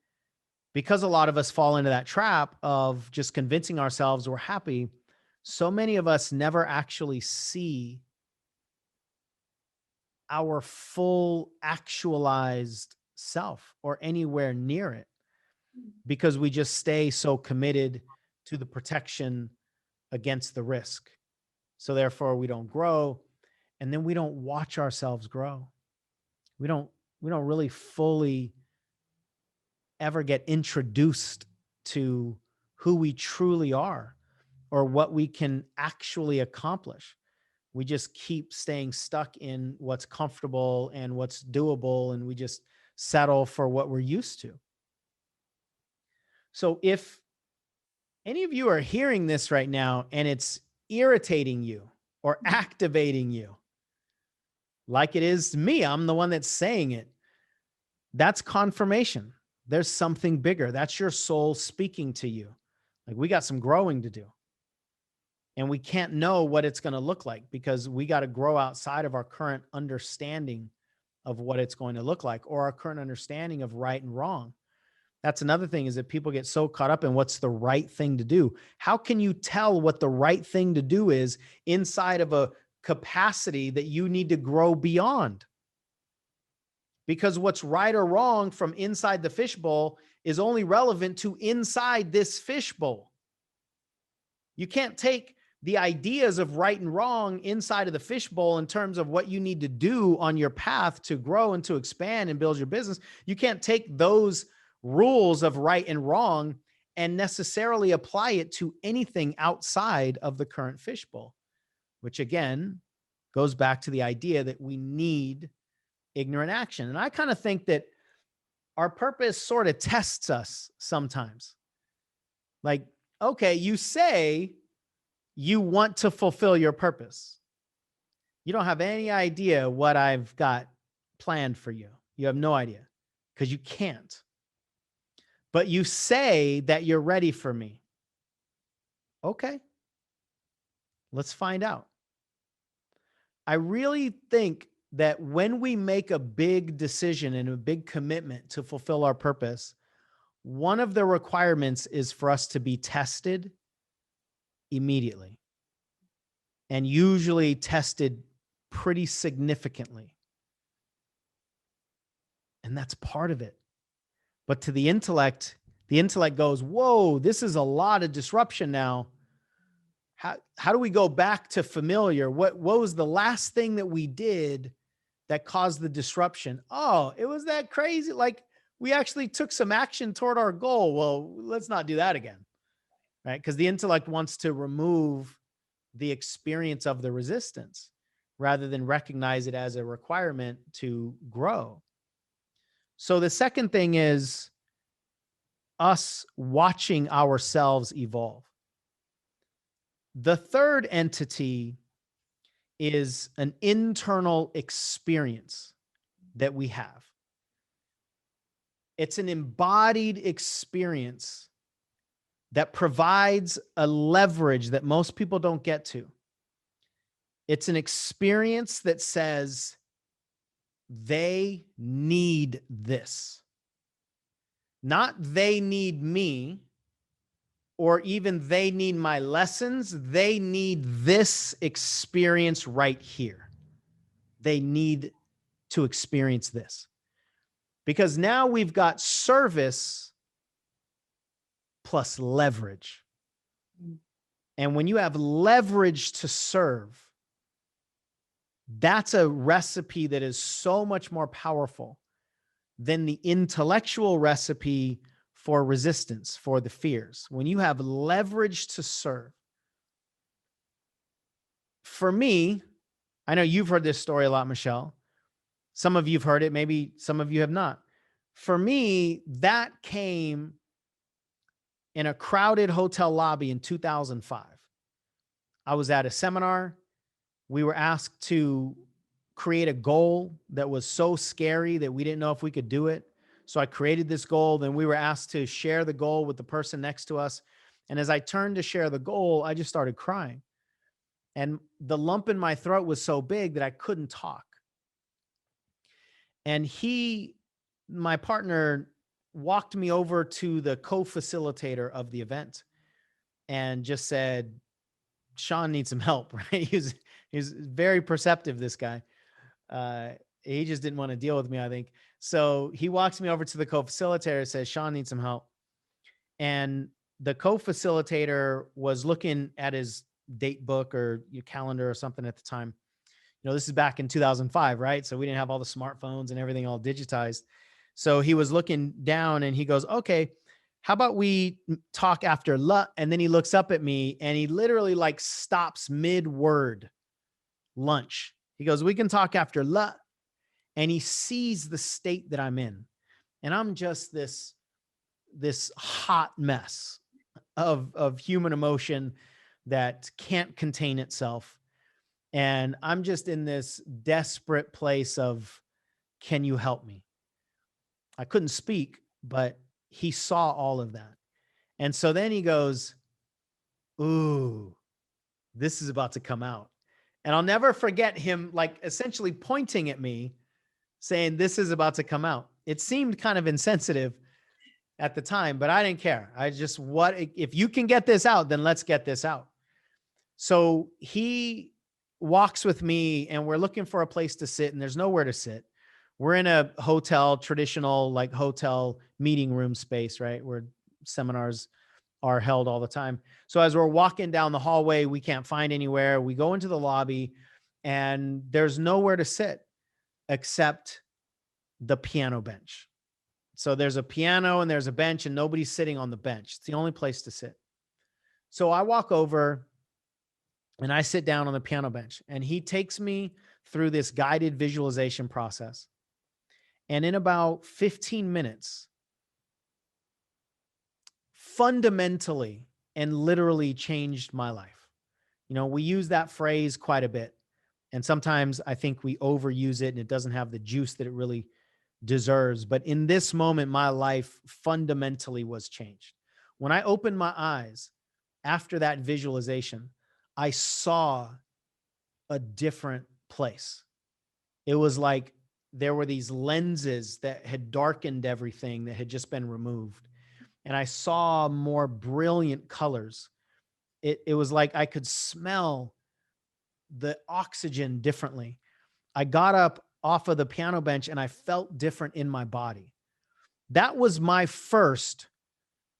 because a lot of us fall into that trap of just convincing ourselves we're happy, so many of us never actually see our full actualized self or anywhere near it because we just stay so committed to the protection against the risk. So therefore we don't grow, and then we don't watch ourselves grow. We don't really fully ever get introduced to who we truly are or what we can actually accomplish. We just keep staying stuck in what's comfortable and what's doable, and we just settle for what we're used to. So if any of you are hearing this right now and it's irritating you or activating you, like it is to me. I'm the one that's saying it. That's confirmation. There's something bigger. That's your soul speaking to you. Like, we got some growing to do. And we can't know what it's going to look like because we got to grow outside of our current understanding of what it's going to look like, or our current understanding of right and wrong. That's another thing, is that people get so caught up in what's the right thing to do. How can you tell what the right thing to do is inside of a capacity that you need to grow beyond? Because what's right or wrong from inside the fishbowl is only relevant to inside this fishbowl. You can't take the ideas of right and wrong inside of the fishbowl in terms of what you need to do on your path to grow and to expand and build your business. You can't take those rules of right and wrong and necessarily apply it to anything outside of the current fishbowl, which again goes back to the idea that we need ignorant action. And I kind of think that our purpose sort of tests us sometimes. Like, okay, you say you want to fulfill your purpose. You don't have any idea what I've got planned for you. You have no idea because you can't. But you say that you're ready for me. Okay, let's find out. I really think that when we make a big decision and a big commitment to fulfill our purpose, one of the requirements is for us to be tested immediately, and usually tested pretty significantly. And that's part of it. But to the intellect goes, whoa, this is a lot of disruption now. How do we go back to familiar? What was the last thing that we did that caused the disruption? Oh, it was that crazy. Like, we actually took some action toward our goal. Well, let's not do that again, right? Because the intellect wants to remove the experience of the resistance rather than recognize it as a requirement to grow. So the second thing is us watching ourselves evolve. The third entity is an internal experience that we have. It's an embodied experience that provides a leverage that most people don't get to. It's an experience that says they need this. Not they need me, or even they need my lessons. They need this experience right here. They need to experience this. Because now we've got service plus leverage. And when you have leverage to serve, that's a recipe that is so much more powerful than the intellectual recipe for resistance, for the fears. When you have leverage to serve. For me, I know you've heard this story a lot, Michelle. Some of you have heard it, maybe some of you have not. For me, that came in a crowded hotel lobby in 2005. I was at a seminar. We were asked to create a goal that was so scary that we didn't know if we could do it. So I created this goal. Then we were asked to share the goal with the person next to us. And as I turned to share the goal, I just started crying. And the lump in my throat was so big that I couldn't talk. And my partner, walked me over to the co-facilitator of the event and just said, Sean needs some help, right? He's very perceptive, this guy. He just didn't want to deal with me, I think. So he walks me over to the co-facilitator and says, Sean needs some help. And the co-facilitator was looking at his date book or your calendar or something at the time. You know, this is back in 2005, right? So we didn't have all the smartphones and everything all digitized. So he was looking down and he goes, okay, how about we talk after lunch? And then he looks up at me and he literally like stops mid-word, lunch. He goes, we can talk after lunch. And he sees the state that I'm in. And I'm just this hot mess of human emotion that can't contain itself. And I'm just in this desperate place of, can you help me? I couldn't speak, but he saw all of that. And so then he goes, ooh, this is about to come out. And I'll never forget him like essentially pointing at me saying, this is about to come out. It seemed kind of insensitive at the time, but I didn't care. I just, if you can get this out, then let's get this out. So he walks with me and we're looking for a place to sit and there's nowhere to sit. We're in a hotel, traditional like hotel meeting room space, right? Where seminars are held all the time. So as we're walking down the hallway, we can't find anywhere. We go into the lobby and there's nowhere to sit except the piano bench. So there's a piano and there's a bench and nobody's sitting on the bench. It's the only place to sit. So I walk over and I sit down on the piano bench and he takes me through this guided visualization process. And in about 15 minutes, fundamentally and literally changed my life. You know, we use that phrase quite a bit. And sometimes I think we overuse it and it doesn't have the juice that it really deserves. But in this moment, my life fundamentally was changed. When I opened my eyes after that visualization, I saw a different place. It was like there were these lenses that had darkened everything that had just been removed. And I saw more brilliant colors. It was like I could smell the oxygen differently. I got up off of the piano bench and I felt different in my body. That was my first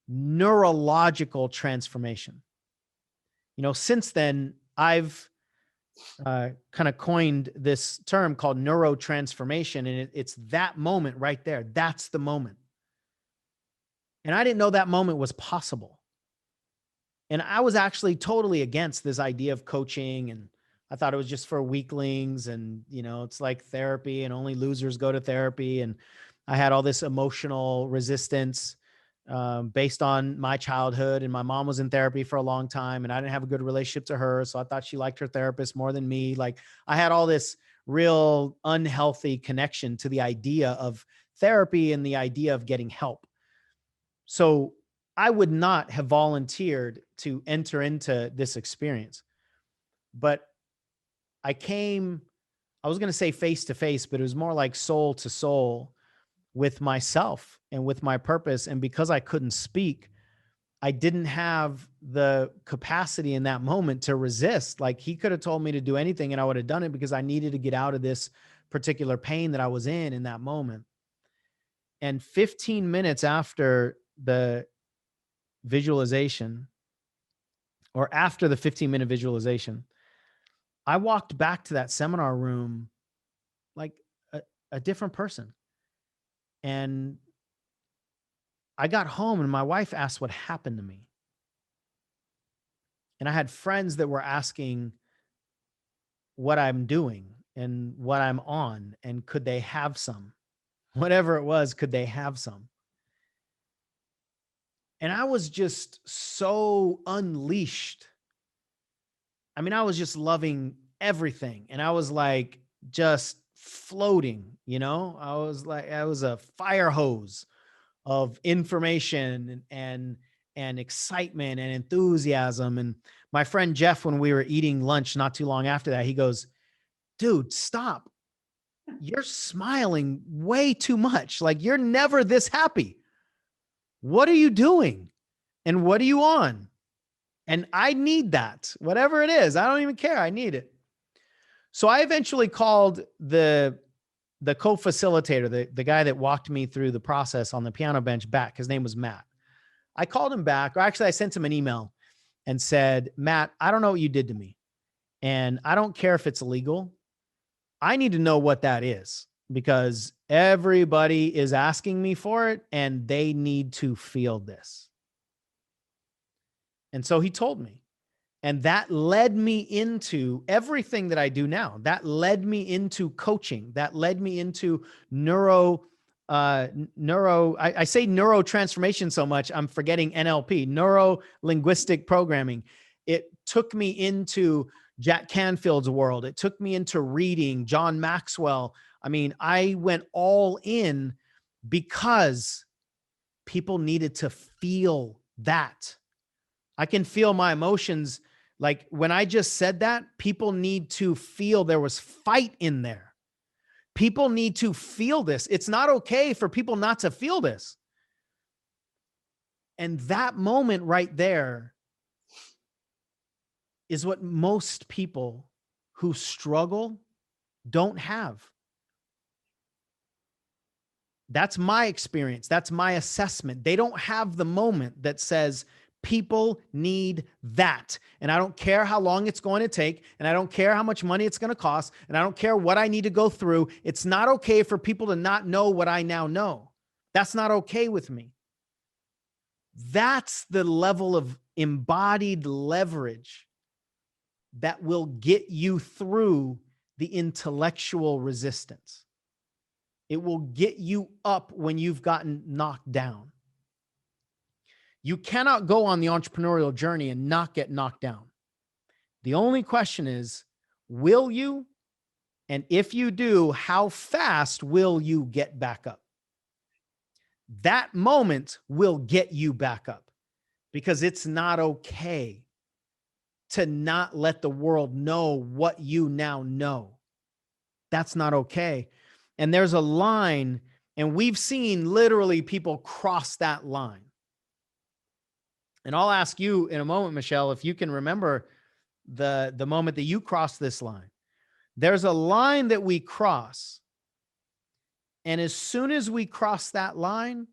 neurological transformation. You know, since then, I've kind of coined this term called neurotransformation, and it's that moment right there. That's the moment. And I didn't know that moment was possible. And I was actually totally against this idea of coaching, and I thought it was just for weaklings, and you know, it's like therapy and only losers go to therapy. And I had all this emotional resistance based on my childhood, and my mom was in therapy for a long time and I didn't have a good relationship to her. So I thought she liked her therapist more than me. Like I had all this real unhealthy connection to the idea of therapy and the idea of getting help. So I would not have volunteered to enter into this experience, but I was going to say face to face, but it was more like soul to soul with myself and with my purpose. And because I couldn't speak, I didn't have the capacity in that moment to resist. Like he could have told me to do anything and I would have done it because I needed to get out of this particular pain that I was in that moment. And 15 minutes after the visualization, or after the 15-minute visualization, I walked back to that seminar room like a different person. And I got home and my wife asked what happened to me. And I had friends that were asking what I'm doing and what I'm on, and could they have some? Whatever it was, could they have some? And I was just so unleashed. I mean, I was just loving everything. And I was like just floating, you know? I was a fire hose of information and excitement and enthusiasm. And my friend Jeff, when we were eating lunch not too long after that, he goes, dude, stop. You're smiling way too much. Like you're never this happy. What are you doing? And what are you on? And I need that, whatever it is. I don't even care. I need it. So I eventually called the co-facilitator, the guy that walked me through the process on the piano bench back. His name was Matt. I called him back, or actually I sent him an email and said, Matt, I don't know what you did to me. And I don't care if it's illegal. I need to know what that is because everybody is asking me for it and they need to feel this. And so he told me, and that led me into everything that I do now. That led me into coaching. That led me into I say neurotransformation so much, I'm forgetting NLP, neuro linguistic programming. It took me into Jack Canfield's world. It took me into reading John Maxwell. I mean, I went all in because people needed to feel that. I can feel my emotions. Like when I just said that, people need to feel there was fight in there. People need to feel this. It's not okay for people not to feel this. And that moment right there is what most people who struggle don't have. That's my experience. That's my assessment. They don't have the moment that says, people need that. And I don't care how long it's going to take. And I don't care how much money it's going to cost. And I don't care what I need to go through. It's not okay for people to not know what I now know. That's not okay with me. That's the level of embodied leverage that will get you through the intellectual resistance. It will get you up when you've gotten knocked down. You cannot go on the entrepreneurial journey and not get knocked down. The only question is, will you? And if you do, how fast will you get back up? That moment will get you back up, because it's not okay to not let the world know what you now know. That's not okay. And there's a line, and we've seen literally people cross that line. And I'll ask you in a moment, Michelle, if you can remember the moment that you crossed this line. There's a line that we cross. And as soon as we cross that line,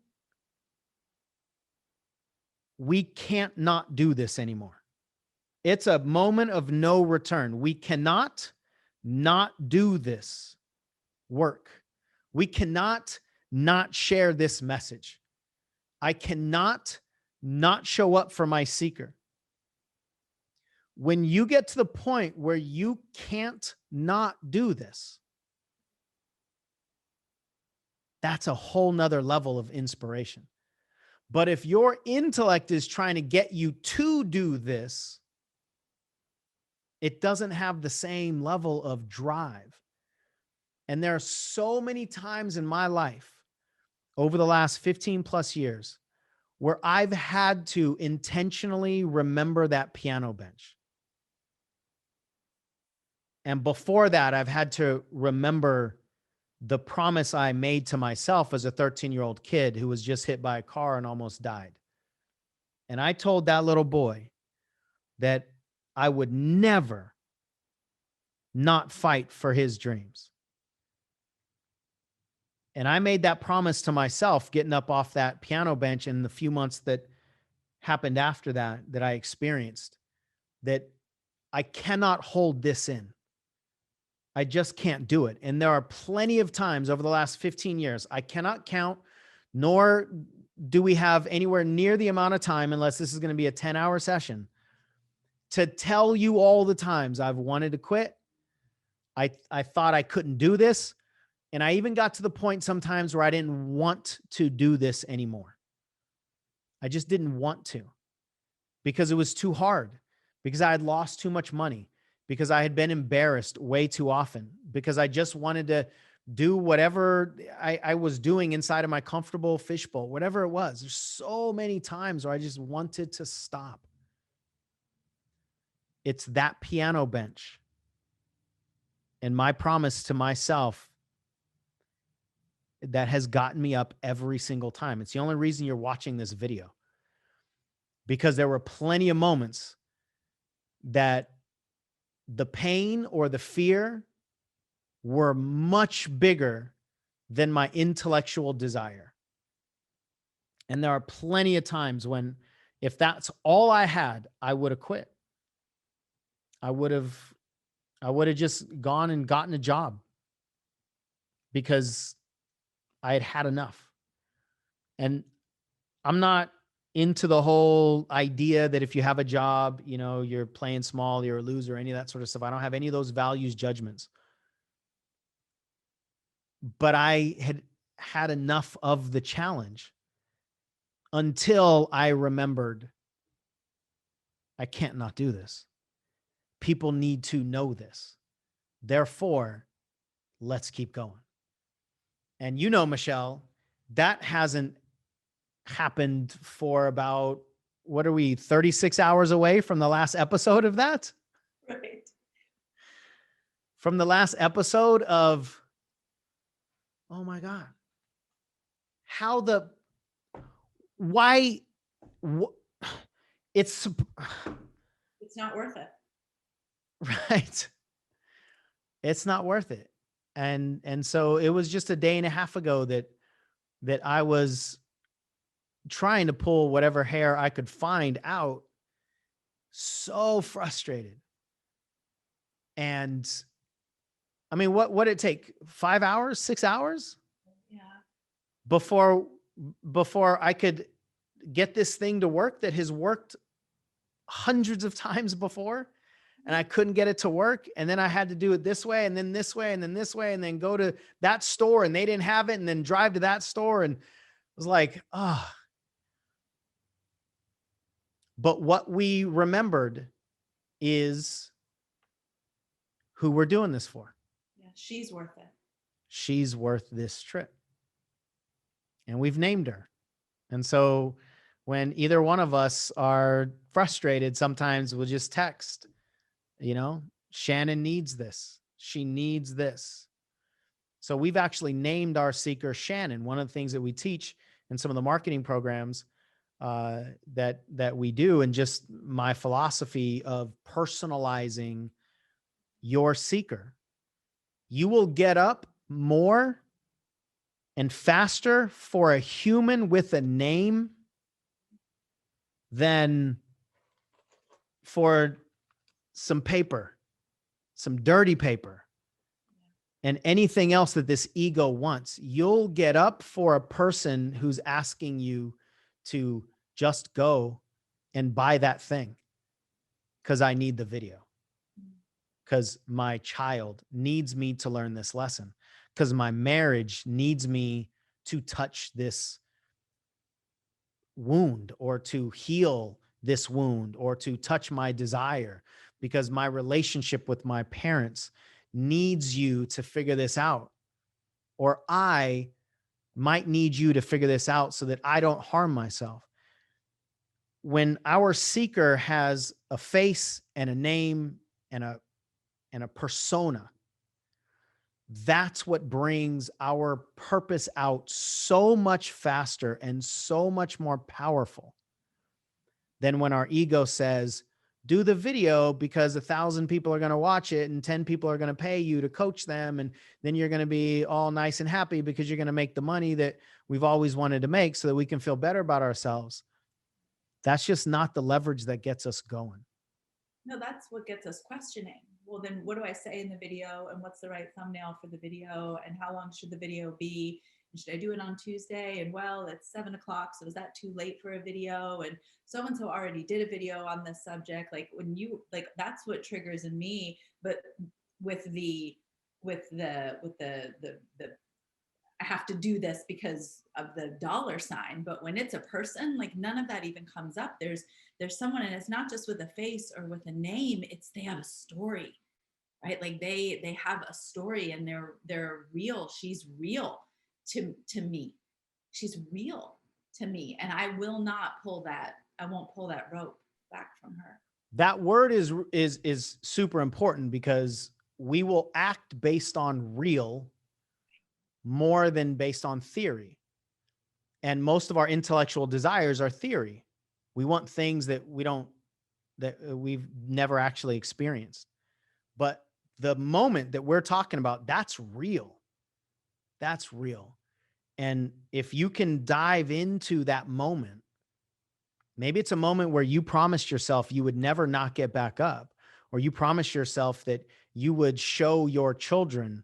we can't not do this anymore. It's a moment of no return. We cannot not do this work. We cannot not share this message. I cannot not show up for my seeker. When you get to the point where you can't not do this, that's a whole nother level of inspiration. But if your intellect is trying to get you to do this, it doesn't have the same level of drive. And there are so many times in my life over the last 15 plus years where I've had to intentionally remember that piano bench. And before that, I've had to remember the promise I made to myself as a 13-year-old kid who was just hit by a car and almost died. And I told that little boy that I would never not fight for his dreams. And I made that promise to myself getting up off that piano bench in the few months that happened after that I experienced, that I cannot hold this in. I just can't do it. And there are plenty of times over the last 15 years, I cannot count, nor do we have anywhere near the amount of time, unless this is going to be a 10-hour session, to tell you all the times I've wanted to quit. I thought I couldn't do this. And I even got to the point sometimes where I didn't want to do this anymore. I just didn't want to, because it was too hard, because I had lost too much money, because I had been embarrassed way too often, because I just wanted to do whatever I was doing inside of my comfortable fishbowl, whatever it was. There's so many times where I just wanted to stop. It's that piano bench and my promise to myself that has gotten me up every single time. It's the only reason you're watching this video, because there were plenty of moments that the pain or the fear were much bigger than my intellectual desire. And there are plenty of times when, if that's all I had, I would have quit. I would have just gone and gotten a job, because I had had enough. And I'm not into the whole idea that if you have a job, you know, you're playing small, you're a loser, any of that sort of stuff. I don't have any of those values judgments. But I had had enough of the challenge until I remembered I can't not do this. people need to know this. Therefore, let's keep going. And you know, Michelle, that hasn't happened for about, what are we, 36 hours away from the last episode of that? Right. From the last episode of, oh my God, why, it's not worth it. Right. It's not worth it. And so it was just a day and a half ago that I was trying to pull whatever hair I could find out, so frustrated. And I mean, what did it take? 5 hours, 6 hours? Yeah. Before I could get this thing to work that has worked hundreds of times before, and I couldn't get it to work. And then I had to do it this way, and then this way, and then this way, and then go to that store and they didn't have it, and then drive to that store. And it was like, oh. But what we remembered is who we're doing this for. Yeah, she's worth it. She's worth this trip. And we've named her. And so when either one of us are frustrated, sometimes we'll just text, Shannon needs this. She needs this. So we've actually named our seeker Shannon. One of the things that we teach in some of the marketing programs that we do, and just my philosophy of personalizing your seeker, you will get up more and faster for a human with a name than for some paper, some dirty paper, and anything else that this ego wants. You'll get up for a person who's asking you to just go and buy that thing because I need the video, because my child needs me to learn this lesson, because my marriage needs me to touch this wound, or to heal this wound, or to touch my desire, because my relationship with my parents needs you to figure this out, or I might need you to figure this out so that I don't harm myself. When our seeker has a face and a name and a persona, that's what brings our purpose out so much faster and so much more powerful than when our ego says, do the video because 1,000 people are going to watch it and 10 people are going to pay you to coach them. And then you're going to be all nice and happy because you're going to make the money that we've always wanted to make so that we can feel better about ourselves. That's just not the leverage that gets us going. No, that's what gets us questioning. Well, then what do I say in the video, and what's the right thumbnail for the video, and how long should the video be? And should I do it on Tuesday? And well, it's 7 o'clock. So is that too late for a video? And so-and-so already did a video on this subject. Like when you, like, that's what triggers in me. But with the I have to do this because of the dollar sign. But when it's a person, like none of that even comes up. There's someone, and it's not just with a face or with a name, it's they have a story, right? Like they have a story, and they're real. She's real to me. She's real to me. And I will not pull that. I won't pull that rope back from her. That word is super important, because we will act based on real more than based on theory. And most of our intellectual desires are theory. We want things that we've never actually experienced. But the moment that we're talking about, that's real. That's real. And if you can dive into that moment, maybe it's a moment where you promised yourself you would never not get back up, or you promised yourself that you would show your children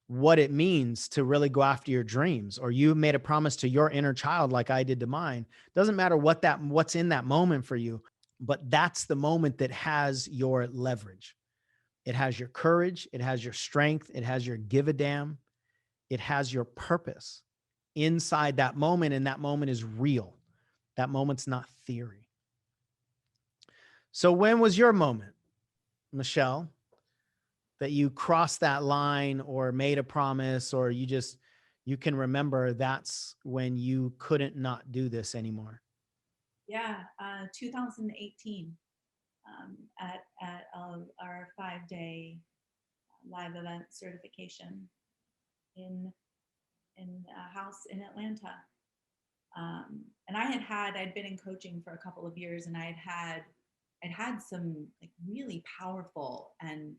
what it means to really go after your dreams, or you made a promise to your inner child like I did to mine. Doesn't matter what's in that moment for you, but that's the moment that has your leverage. It has your courage, it has your strength, it has your give a damn, it has your purpose inside that moment, and that moment is real. That moment's not theory. So when was your moment? Michelle, that you crossed that line or made a promise, or you can remember that's when you couldn't not do this anymore? Yeah, 2018, at our 5-day live event certification in a house in Atlanta. And I'd been in coaching for a couple of years, and I'd had some like really powerful and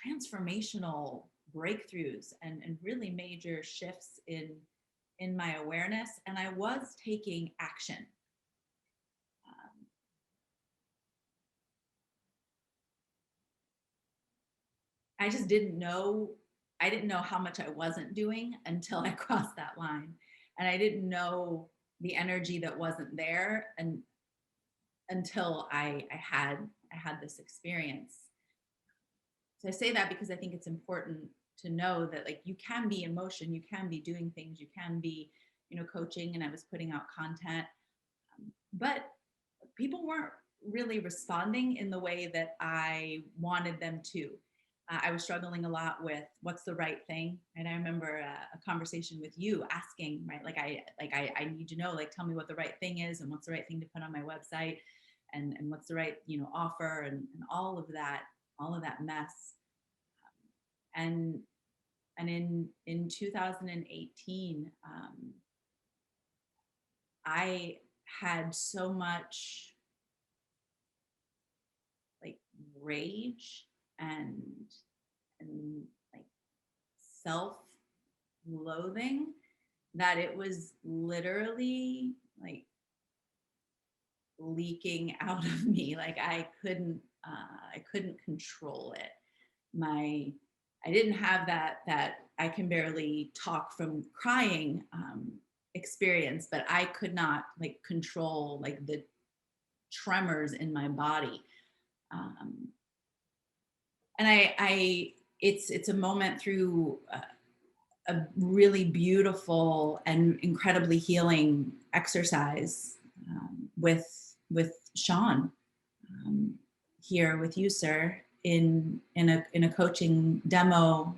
transformational breakthroughs and really major shifts in my awareness, and I was taking action. Um, I just didn't know. I didn't know how much I wasn't doing until I crossed that line, and I didn't know the energy that wasn't there, and until I had this experience. So I say that because I think it's important to know that like you can be in motion, you can be doing things, you can be, coaching, and I was putting out content, but people weren't really responding in the way that I wanted them to. I was struggling a lot with what's the right thing, and I remember a conversation with you asking, right, I need to know, like, tell me what the right thing is, and what's the right thing to put on my website, and what's the right offer, and all of that mess. And in 2018, I had so much like rage and like self-loathing that it was literally like leaking out of me. Like I couldn't control it. I didn't have that I can barely talk from crying experience, but I could not like control like the tremors in my body. And it's a moment through a really beautiful and incredibly healing exercise with Sean, here with you, sir, in a coaching demo,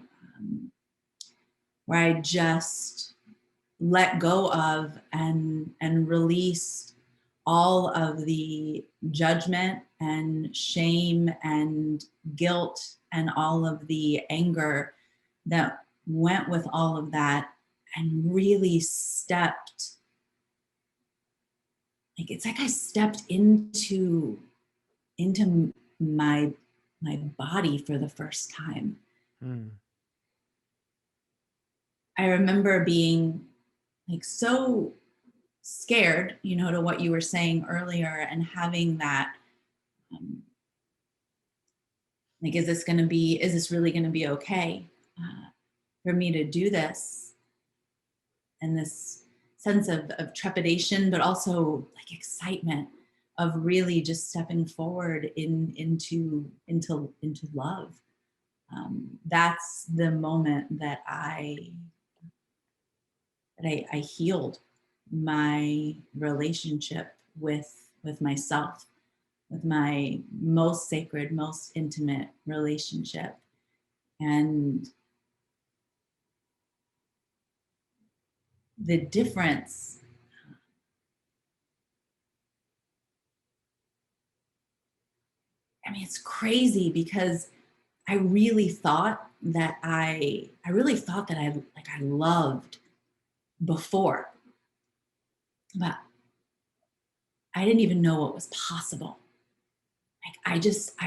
where I just let go of and release all of the judgment and shame and guilt and all of the anger that went with all of that, and really stepped, like it's like I stepped into my body for the first time. Mm. I remember being like so scared, to what you were saying earlier, and having that like, is this really going to be okay for me to do this? And this sense of trepidation, but also like excitement of really just stepping forward into love. That's the moment that I healed my relationship with myself, with my most sacred, most intimate relationship. And the difference, I mean, it's crazy because I really thought that I loved before, but I didn't even know what was possible. Like I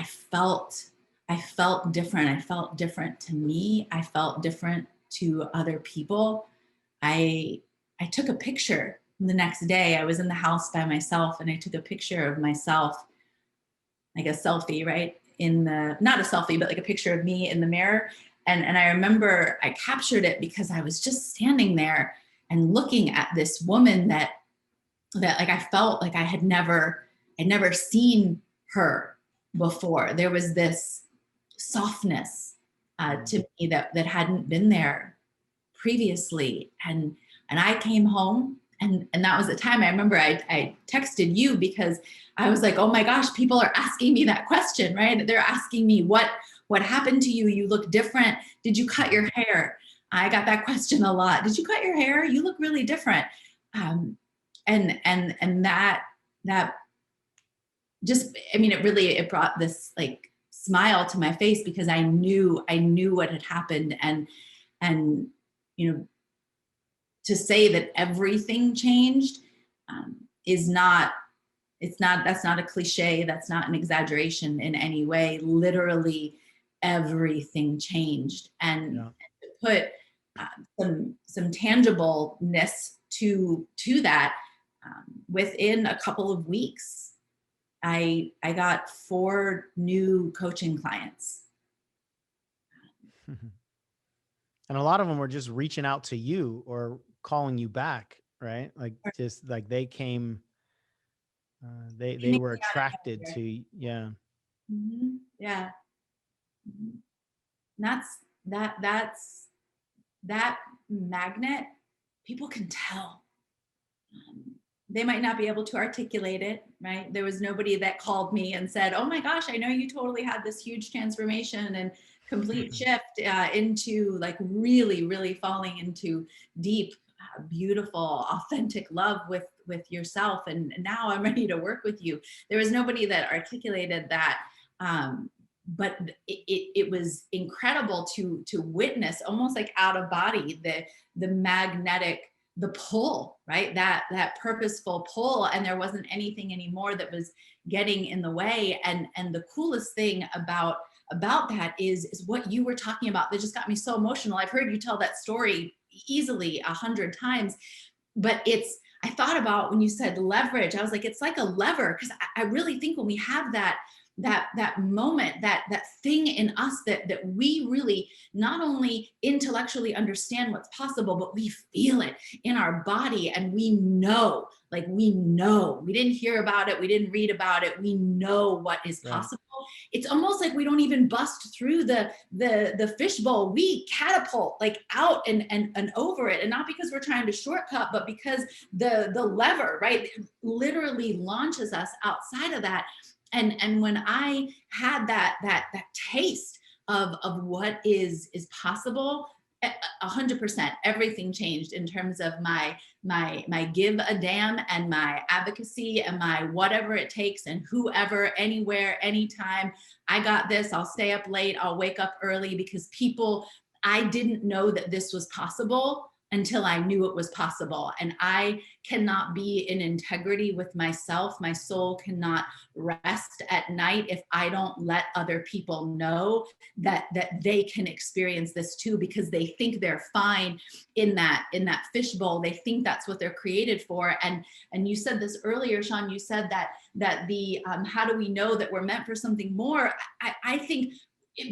felt different. I felt different to me. I felt different to other people. I took a picture the next day. I was in the house by myself, and I took a picture of myself, like a selfie, right? Not a selfie, but like a picture of me in the mirror. And I remember I captured it because I was just standing there and looking at this woman that like I felt like I'd never seen her before. There was this softness to me that hadn't been there previously. And I came home and that was the time I remember I texted you because I was like, oh my gosh, people are asking me that question, right? They're asking me what happened to you? You look different. Did you cut your hair? I got that question a lot. Did you cut your hair? You look really different. And that just, I mean, it brought this like smile to my face because I knew what had happened. And, you know, to say that everything changed is not, that's not a cliche. That's not an exaggeration in any way. Literally everything changed. And Yeah. to put some tangibleness to that, within a couple of weeks, I got 4 new coaching clients. And a lot of them were just reaching out to you or calling you back, right? Like just like they came, they were attracted to, yeah. Mm-hmm. Yeah. Mm-hmm. That's that magnet. People can tell. They might not be able to articulate it, right? There was nobody that called me and said, oh my gosh, I know you totally had this huge transformation and complete shift into like really, really falling into deep, beautiful, authentic love with yourself. And now I'm ready to work with you. There was nobody that articulated that. But it was incredible to witness, almost like out of body, the magnetic, the pull, right? That purposeful pull, and there wasn't anything anymore that was getting in the way. And the coolest thing about that is what you were talking about that just got me so emotional. I've heard you tell that story easily 100 times, but I thought about when you said leverage, I was like, it's like a lever, because I really think when we have that moment, that thing in us that we really not only intellectually understand what's possible, but we feel it in our body, and we know, we didn't hear about it, we didn't read about it, we know what is possible. It's almost like we don't even bust through the fishbowl. We catapult like out and over it, and not because we're trying to shortcut, but because the lever, right, literally launches us outside of that. And when I had that taste of what is possible, 100%, everything changed in terms of my give a damn and my advocacy and my whatever it takes, and whoever, anywhere, anytime. I got this. I'll stay up late. I'll wake up early, because I didn't know that this was possible until I knew it was possible. And I cannot be in integrity with myself. My soul cannot rest at night if I don't let other people know that they can experience this too, because they think they're fine in that fishbowl. They think that's what they're created for. And you said this earlier, Sean. You said that the how do we know that we're meant for something more? I think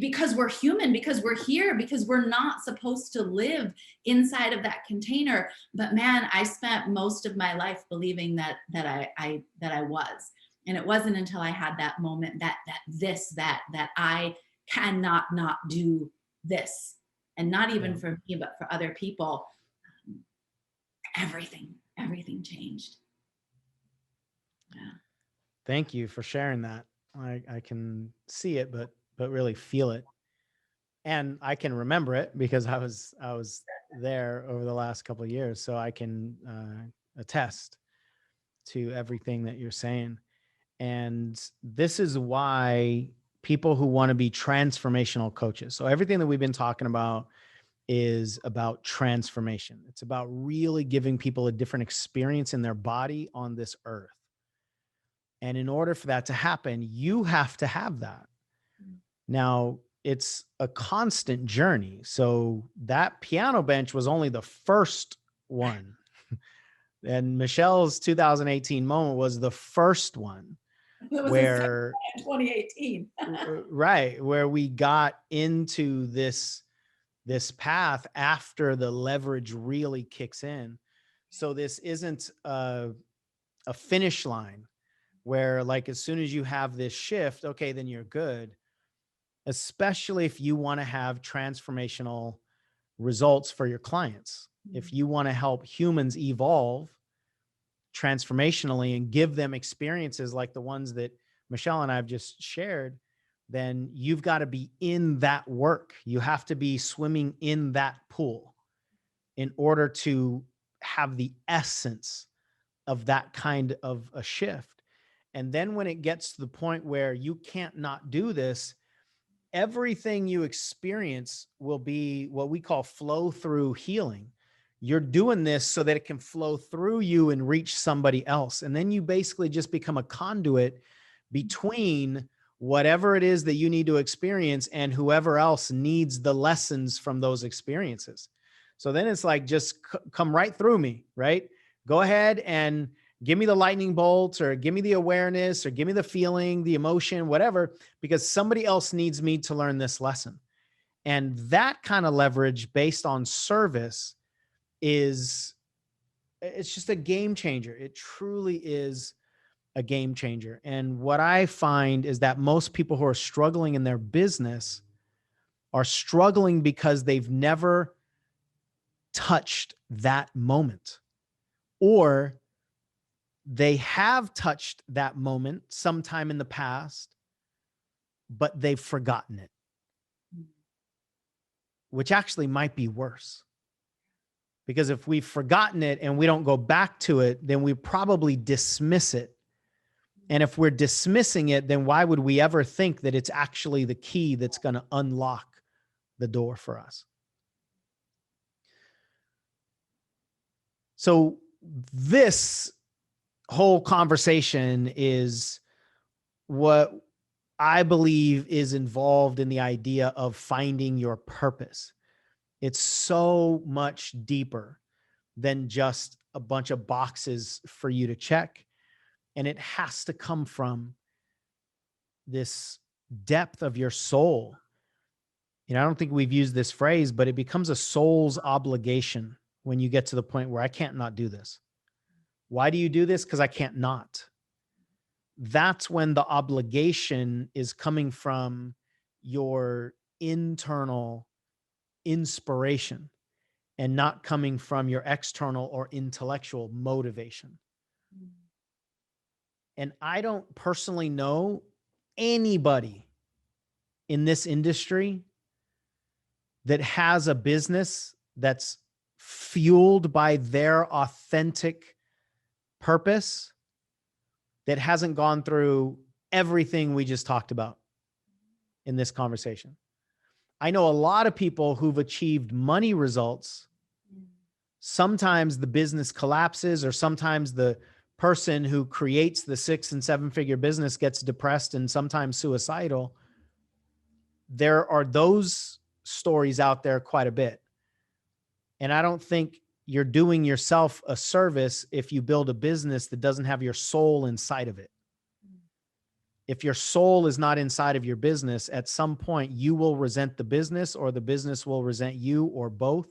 because we're human, because we're here, because we're not supposed to live inside of that container. But man, I spent most of my life believing that I was. And it wasn't until I had that moment that I cannot not do this. And not even for me, but for other people. Everything changed. Yeah. Thank you for sharing that. I can see it, but really feel it. And I can remember it because I was there over the last couple of years. So I can attest to everything that you're saying. And this is why people who want to be transformational coaches. So everything that we've been talking about is about transformation. It's about really giving people a different experience in their body on this earth. And in order for that to happen, you have to have that. Now, it's a constant journey. So that piano bench was only the first one. And Michelle's 2018 moment was the first one. It was where 2018. right, where we got into this path after the leverage really kicks in. So this isn't a finish line where, like, as soon as you have this shift, okay, then you're good. Especially if you want to have transformational results for your clients. If you want to help humans evolve, transformationally and give them experiences like the ones that Michelle and I have just shared, then you've got to be in that work. You have to be swimming in that pool in order to have the essence of that kind of a shift. And then when it gets to the point where you can't not do this, everything you experience will be what we call flow through healing. You're doing this so that it can flow through you and reach somebody else. And then you basically just become a conduit between whatever it is that you need to experience and whoever else needs the lessons from those experiences. So then it's like, just come right through me, right? Go ahead and give me the lightning bolts, or give me the awareness, or give me the feeling, the emotion, whatever, because somebody else needs me to learn this lesson. And that kind of leverage based on service it's just a game changer. It truly is a game changer. And what I find is that most people who are struggling in their business are struggling because they've never touched that moment, or they have touched that moment sometime in the past, but they've forgotten it, which actually might be worse. Because if we've forgotten it and we don't go back to it, then we probably dismiss it. And if we're dismissing it, then why would we ever think that it's actually the key that's going to unlock the door for us? So this whole conversation is what I believe is involved in the idea of finding your purpose. It's so much deeper than just a bunch of boxes for you to check. And it has to come from this depth of your soul. You know, I don't think we've used this phrase, but it becomes a soul's obligation when you get to the point where I can't not do this. Why do you do this? Because I can't not. That's when the obligation is coming from your internal inspiration and not coming from your external or intellectual motivation. And I don't personally know anybody in this industry that has a business that's fueled by their authentic purpose that hasn't gone through everything we just talked about in this conversation. I know a lot of people who've achieved money results. Sometimes the business collapses, or sometimes the person who creates the 6- and 7-figure business gets depressed and sometimes suicidal. There are those stories out there quite a bit. And I don't think you're doing yourself a service if you build a business that doesn't have your soul inside of it. If your soul is not inside of your business, at some point you will resent the business, or the business will resent you, or both.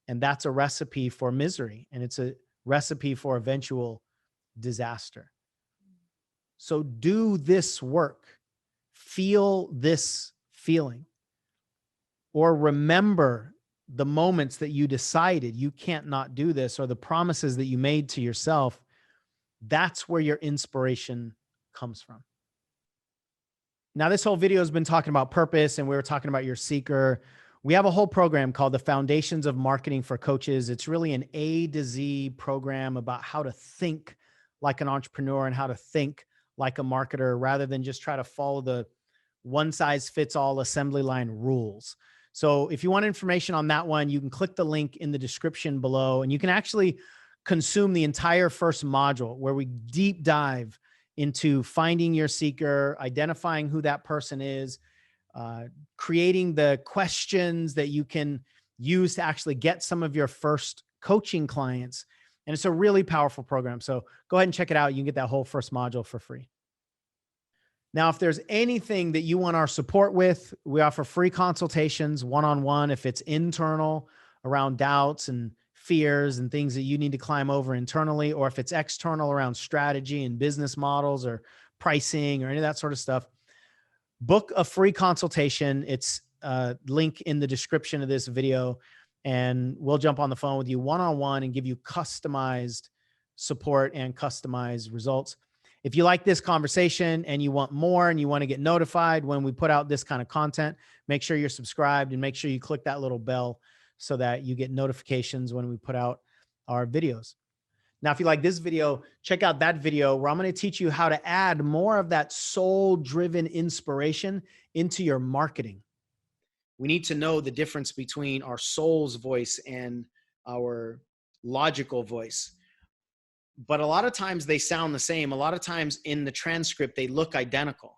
And that's a recipe for misery. And it's a recipe for eventual disaster. So do this work. Feel this feeling. Or remember the moments that you decided you can't not do this, or the promises that you made to yourself. That's where your inspiration comes from. Now, this whole video has been talking about purpose, and we were talking about your seeker. We have a whole program called the Foundations of Marketing for Coaches. It's really an A to Z program about how to think like an entrepreneur and how to think like a marketer, rather than just try to follow the one size fits all assembly line rules. So if you want information on that one, you can click the link in the description below, and you can actually consume the entire first module where we deep dive into finding your seeker, identifying who that person is, creating the questions that you can use to actually get some of your first coaching clients. And it's a really powerful program. So go ahead and check it out. You can get that whole first module for free. Now, if there's anything that you want our support with, we offer free consultations one-on-one if it's internal around doubts and fears and things that you need to climb over internally, or if it's external around strategy and business models or pricing or any of that sort of stuff. Book a free consultation. It's a link in the description of this video, and we'll jump on the phone with you one-on-one and give you customized support and customize results. If you like this conversation and you want more and you want to get notified when we put out this kind of content, make sure you're subscribed and make sure you click that little bell so that you get notifications when we put out our videos. Now, if you like this video, check out that video where I'm going to teach you how to add more of that soul-driven inspiration into your marketing. We need to know the difference between our soul's voice and our logical voice. But a lot of times they sound the same. A lot of times in the transcript, they look identical.